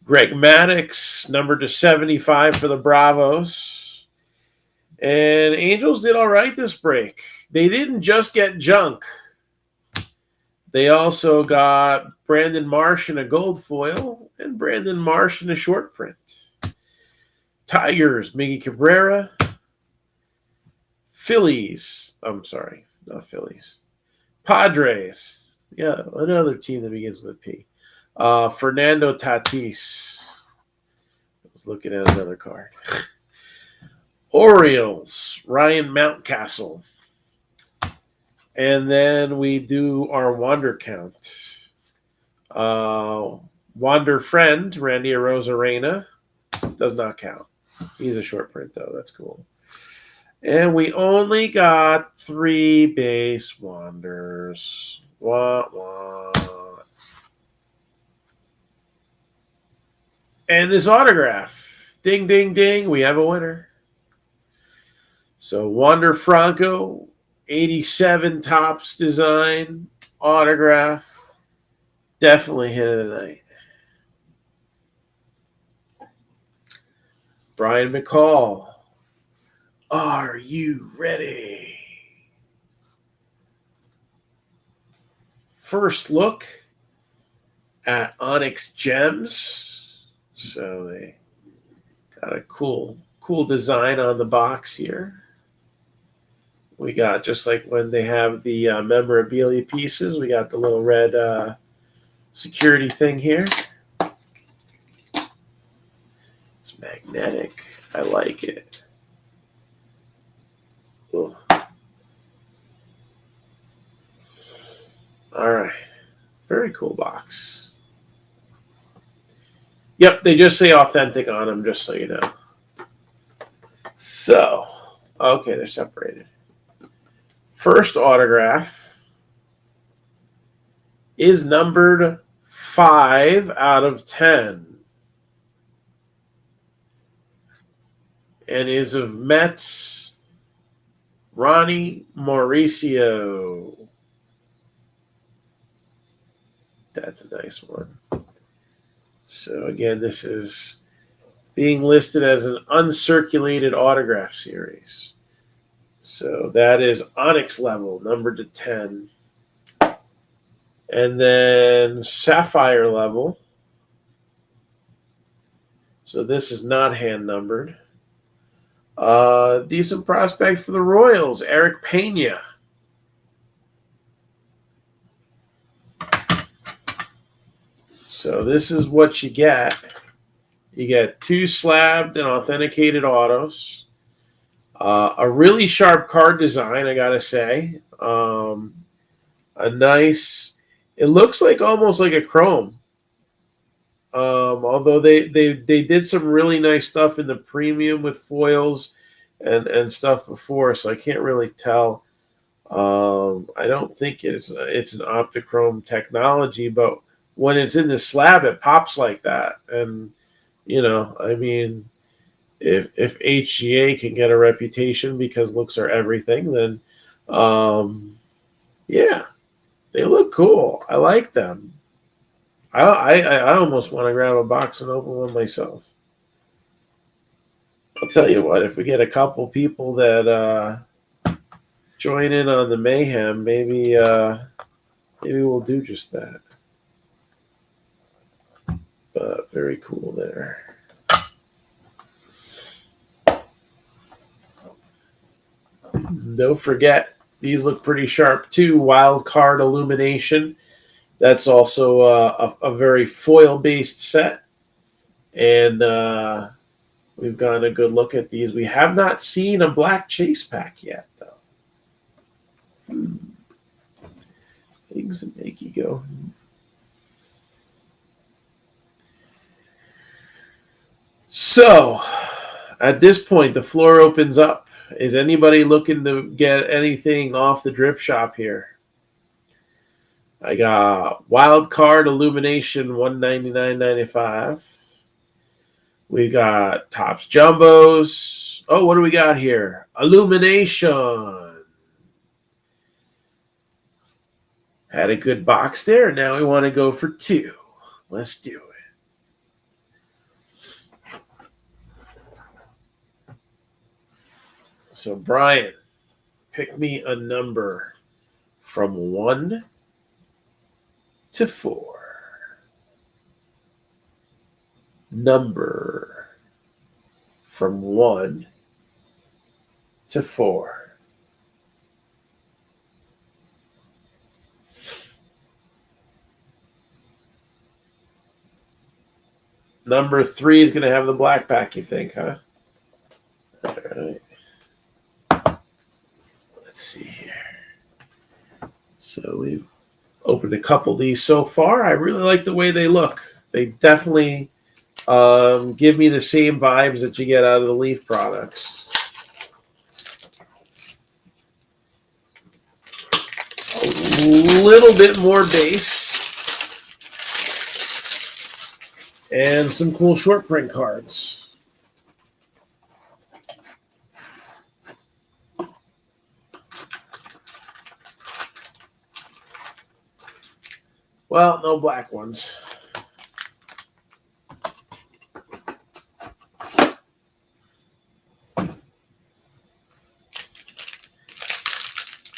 Greg Maddux, number to 75 for the Bravos. And Angels did all right this break. They didn't just get junk. They also got Brandon Marsh in a gold foil and Brandon Marsh in a short print. Tigers, Miggy Cabrera. Phillies. I'm sorry, not Phillies. Padres. Yeah, another team that begins with a P. Fernando Tatis. I was looking at another card. Orioles, Ryan Mountcastle. And then we do our Wander count. Wander Friend, Randy Arozarena. Does not count. He's a short print, though. That's cool. And we only got 3 base Wanders. Wah. And this autograph. Ding, ding, ding. We have a winner. So Wander Franco, 87 Topps design, autograph. Definitely hit of the night. Brian McCall, are you ready? First look at Onyx Gems. So they got a cool design on the box here. We got, just like when they have the memorabilia pieces, we got the little red security thing here. It's magnetic. I like it. Ooh. All right. Very cool box. Yep, they just say authentic on them, just so you know. So, okay, they're separated. First autograph is numbered 5 out of 10 and is of Mets Ronnie Mauricio. That's a nice one. So again, this is being listed as an uncirculated autograph series. So that is Onyx level, numbered to 10. And then Sapphire level. So this is not hand numbered. Decent prospect for the Royals, Eric Pena. So this is what you get. You get 2 slabbed and authenticated autos. A really sharp card design, I gotta say. A nice, it looks like almost like a chrome. Although they did some really nice stuff in the premium with foils and stuff before, so I can't really tell. I don't think it's an Optichrome technology, but when it's in the slab, it pops like that. And I mean, if HGA can get a reputation because looks are everything, then yeah, they look cool. I like them. I almost want to grab a box and open one myself. I'll tell you what, if we get a couple people that join in on the mayhem, maybe we'll do just that. But very cool there. Don't forget, these look pretty sharp too. Wild card illumination. That's also a very foil-based set. And we've gotten a good look at these. We have not seen a black chase pack yet, though. Things that make you go. So, at this point, the floor opens up. Is anybody looking to get anything off the drip shop here? I got Wild Card Illumination $199.95. We got Topps Jumbos. Oh, what do we got here? Illumination. Had a good box there. Now we want to go for two. Let's do it. So, Brian, pick me a number from 1 to 4. Number from 1 to 4. Number 3 is going to have the black pack, you think, huh? All right. Let's see here. So we've opened a couple of these so far. I really like the way they look. They definitely give me the same vibes that you get out of the Leaf products. A little bit more base. And some cool short print cards. Well, no black ones.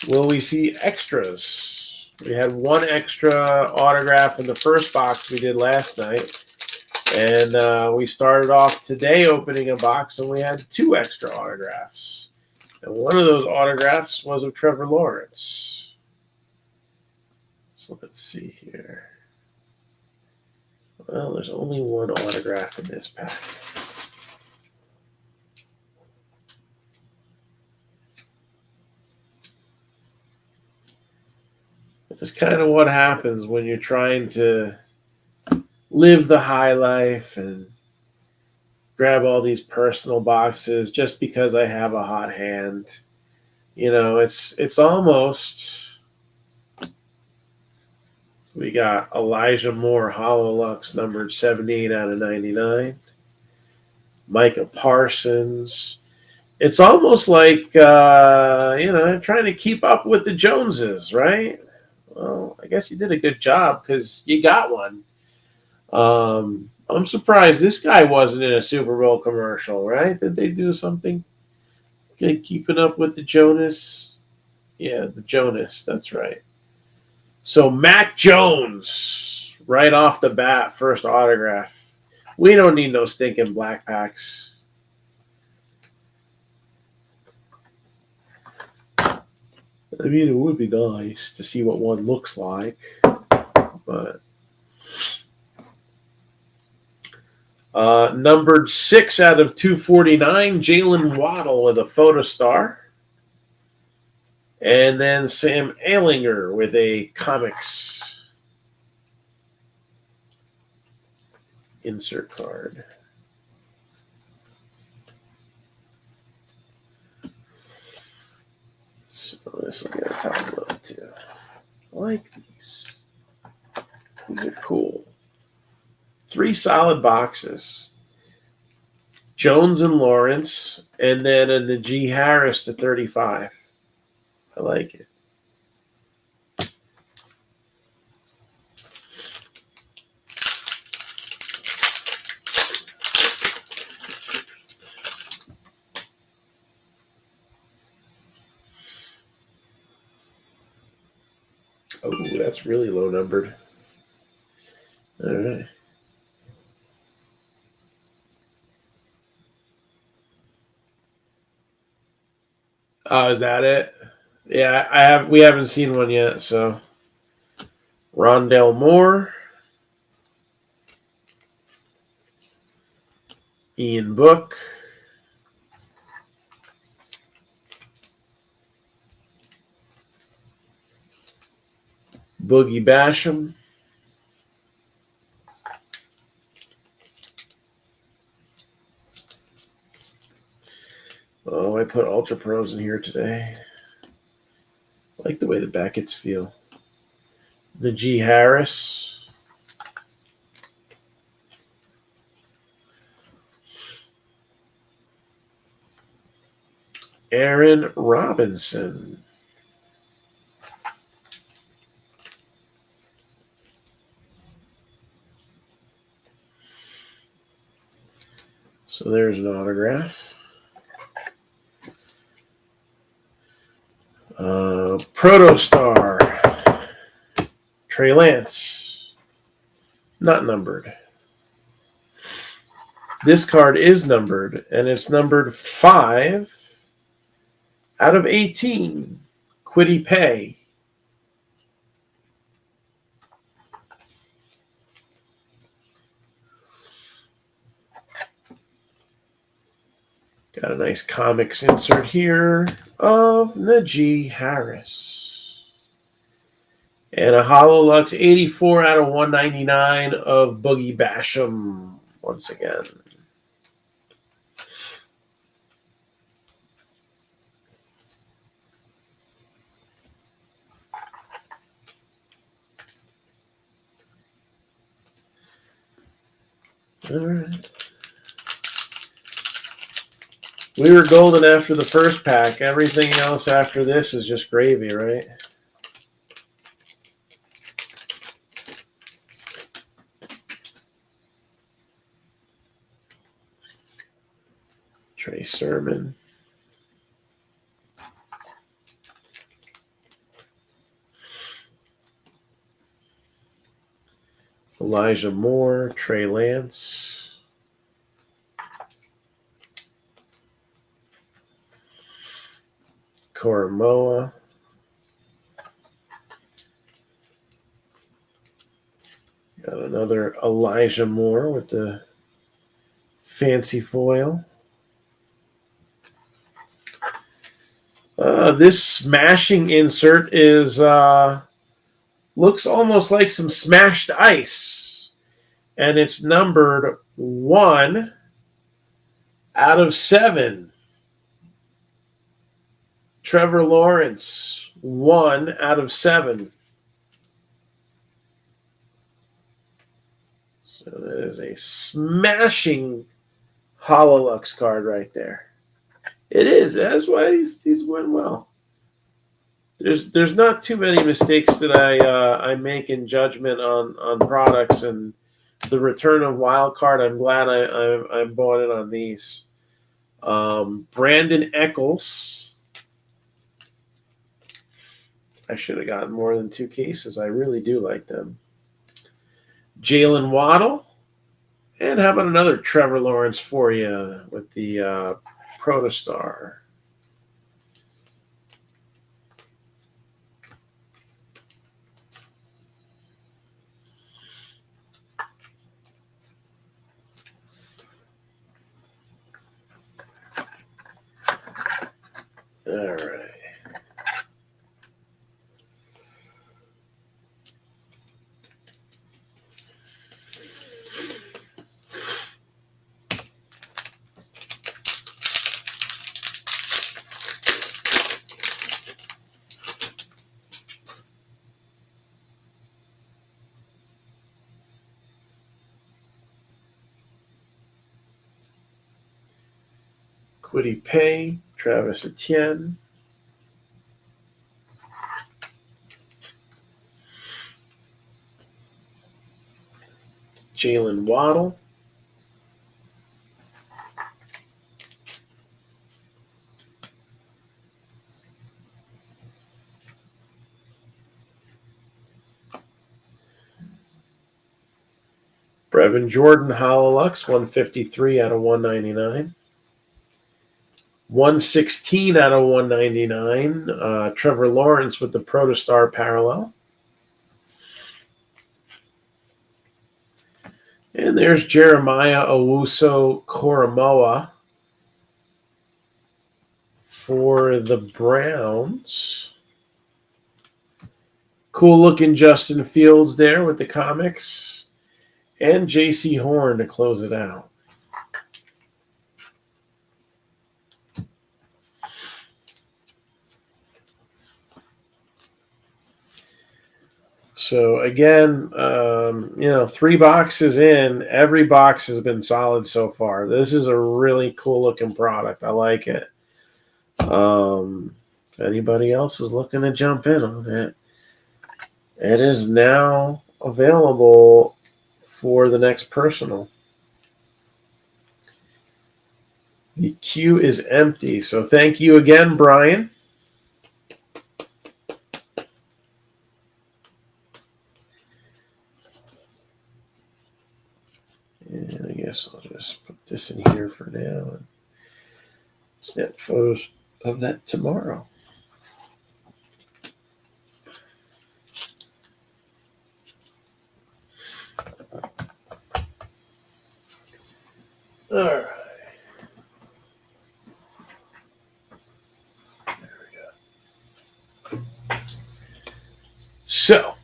Will we see extras? We had one extra autograph in the first box we did last night. And we started off today opening a box, and we had 2 extra autographs. And one of those autographs was of Trevor Lawrence. So let's see here. Well, there's only one autograph in this pack. It's kind of what happens when you're trying to live the high life and grab all these personal boxes just because I have a hot hand. It's almost... We got Elijah Moore, Hololux, numbered 78 out of 99. Micah Parsons. It's almost like, trying to keep up with the Joneses, right? Well, I guess you did a good job because you got one. I'm surprised this guy wasn't in a Super Bowl commercial, right? Did they do something? Okay, keeping up with the Jonas? Yeah, the Jonas, that's right. So Mac Jones, right off the bat, first autograph. We don't need no stinking black packs. I mean, it would be nice to see what one looks like, but numbered 6 out of 249, Jalen Waddle with a photostar. And then Sam Ehlinger with a comics insert card. So this will get a top load too. I like these. These are cool. 3 solid boxes. Jones and Lawrence, and then a Najee Harris to 35. I like it. Oh, that's really low numbered. All right. Oh, is that it? Yeah, we haven't seen one yet, so Rondell Moore, Ian Book, Boogie Basham, oh, I put Ultra Pros in here today. I like the way the Backets feel. Najee Harris, Aaron Robinson, so there's an autograph. Protostar, Trey Lance, not numbered. This card is numbered, and it's numbered 5 out of 18. Kwity Paye. Got a nice comics insert here of Najee Harris. And a Hololux 84 out of 199 of Boogie Basham once again. All right. We were golden after the first pack. Everything else after this is just gravy, right? Trey Sermon. Elijah Moore, Trey Lance. Koromoa. Got another Elijah Moore with the fancy foil. This smashing insert is looks almost like some smashed ice. And it's numbered 1 out of 7. Trevor Lawrence, 1 out of 7. So that is a smashing Hololux card right there. It is. That's why he's went well. There's not too many mistakes that I make in judgment on products, and the return of wild card. I'm glad I bought it on these. Brandon Eccles. I should have gotten more than 2 cases. I really do like them. Jalen Waddle. And how about another Trevor Lawrence for you with the Protostar? All right. Quiddy Pay, Travis Etienne. Jalen Waddle. Brevin Jordan, Hololux, 153 out of 199. 116 out of 199. Trevor Lawrence with the Protostar parallel. And there's Jeremiah Owusu-Koramoah for the Browns. Cool looking Justin Fields there with the comics. And J.C. Horn to close it out. So again, 3 boxes in, every box has been solid so far. This is a really cool looking product. I like it. If anybody else is looking to jump in on it, it is now available for the next personal. The queue is empty. So thank you again, Brian. And I guess I'll just put this in here for now and snap photos of that tomorrow. All right. There we go. So,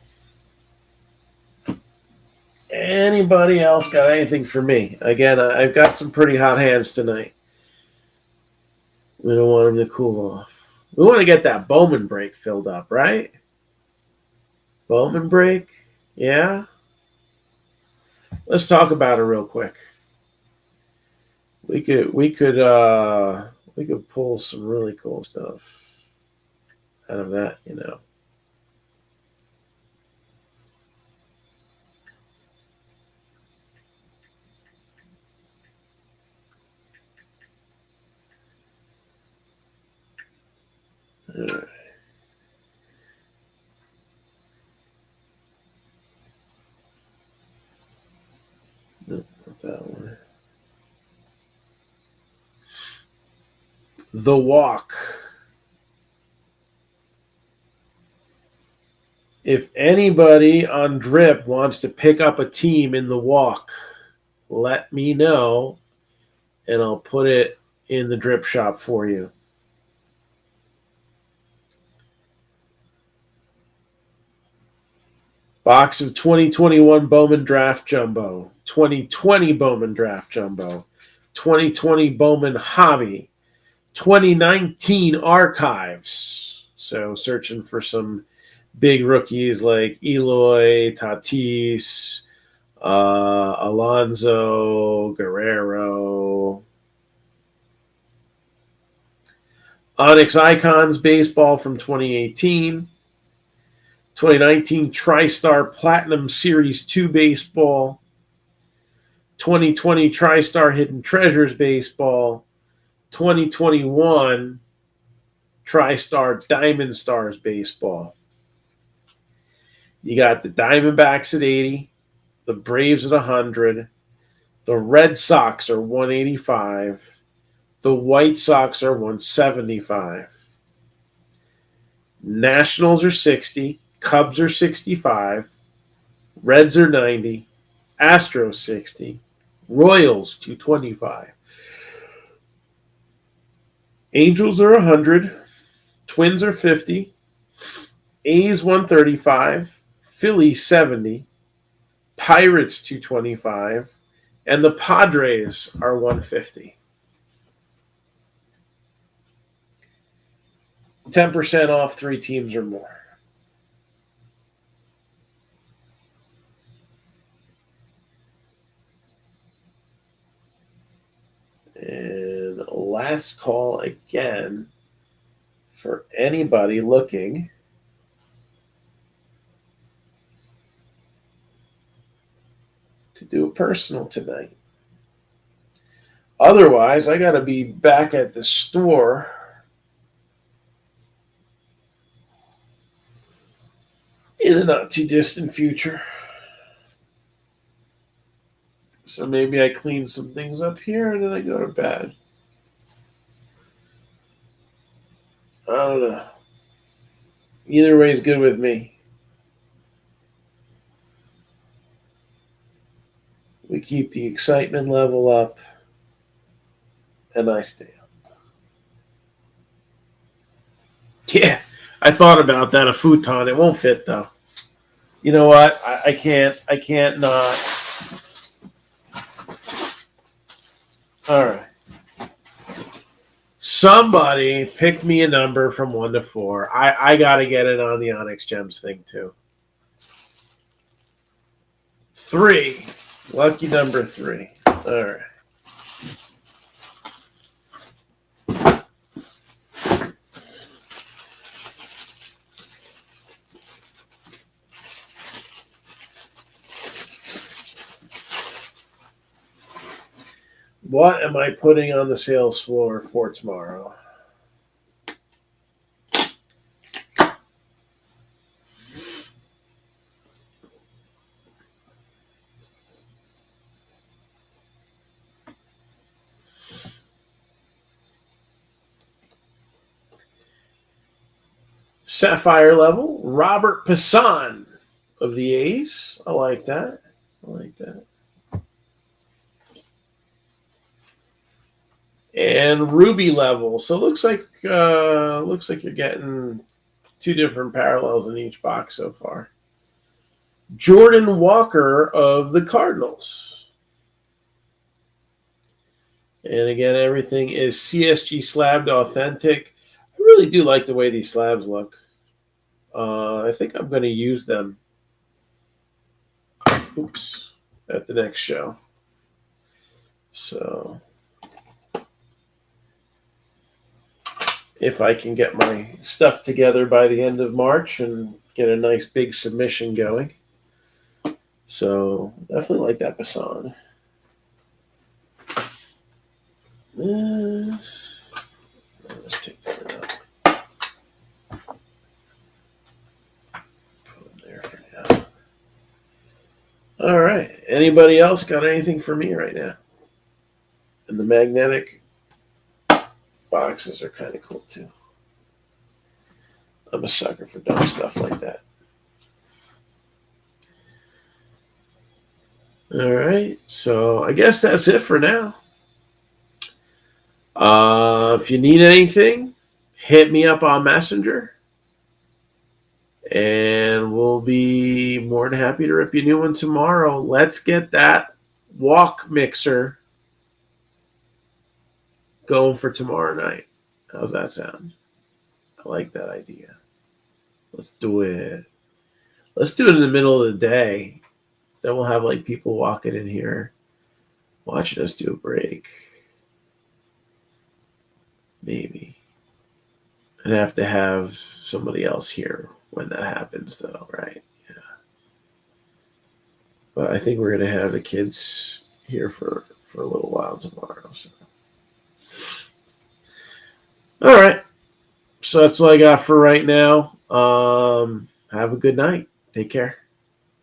anybody else got anything for me? Again, I've got some pretty hot hands tonight. We don't want them to cool off. We want to get that Bowman break filled up, right? Bowman break? Yeah? Let's talk about it real quick. We could pull some really cool stuff out of that, All right. Nope, not that one. The Walk. If anybody on Drip wants to pick up a team in the Walk, let me know, and I'll put it in the Drip shop for you. Box of 2021 Bowman Draft Jumbo, 2020 Bowman Draft Jumbo, 2020 Bowman Hobby, 2019 Archives. So searching for some big rookies like Eloy, Tatis, Alonso, Guerrero. Onyx Icons Baseball from 2018. 2019 TriStar Platinum Series 2 Baseball. 2020 TriStar Hidden Treasures Baseball. 2021 TriStar Diamond Stars Baseball. You got the Diamondbacks at 80, the Braves at 100, the Red Sox are 185, the White Sox are 175, Nationals are 60, Cubs are 65, Reds are 90, Astros 60, Royals 225, Angels are 100, Twins are 50, A's 135, Phillies 70, Pirates 225, and the Padres are 150. 10% off 3 teams or more. And last call again for anybody looking to do a personal tonight. Otherwise, I got to be back at the store in the not too distant future. So maybe I clean some things up here and then I go to bed. I don't know. Either way is good with me. We keep the excitement level up and I stay up. Yeah, I thought about that, a futon. It won't fit though. You know what? I can't not. All right. Somebody pick me a number from 1 to 4. I got to get it on the Onyx Gems thing too. 3. Lucky number 3. All right. What am I putting on the sales floor for tomorrow? Sapphire level, Robert Passan of the A's. I like that. And ruby level. So it looks like you're getting 2 different parallels in each box so far. Jordan Walker of the Cardinals. And again, everything is CSG slabbed authentic. I really do like the way these slabs look. I think I'm going to use them. At the next show. So if I can get my stuff together by the end of March and get a nice big submission going. So definitely like that Passan. Let's take that out. Put them there for now. All right. Anybody else got anything for me right now? And the magnetic boxes are kind of cool too. I'm a sucker for dumb stuff like that. All right, so I guess that's it for now. If you need anything, hit me up on Messenger, and we'll be more than happy to rip you a new one tomorrow. Let's get that walk mixer going for tomorrow night. How's that sound? I like that idea. Let's do it. Let's do it in the middle of the day. Then we'll have like people walking in here watching us do a break. Maybe. I'd have to have somebody else here when that happens though, right? Yeah. But I think we're going to have the kids here for a little while tomorrow. So. All right. So that's all I got for right now. Have a good night. Take care.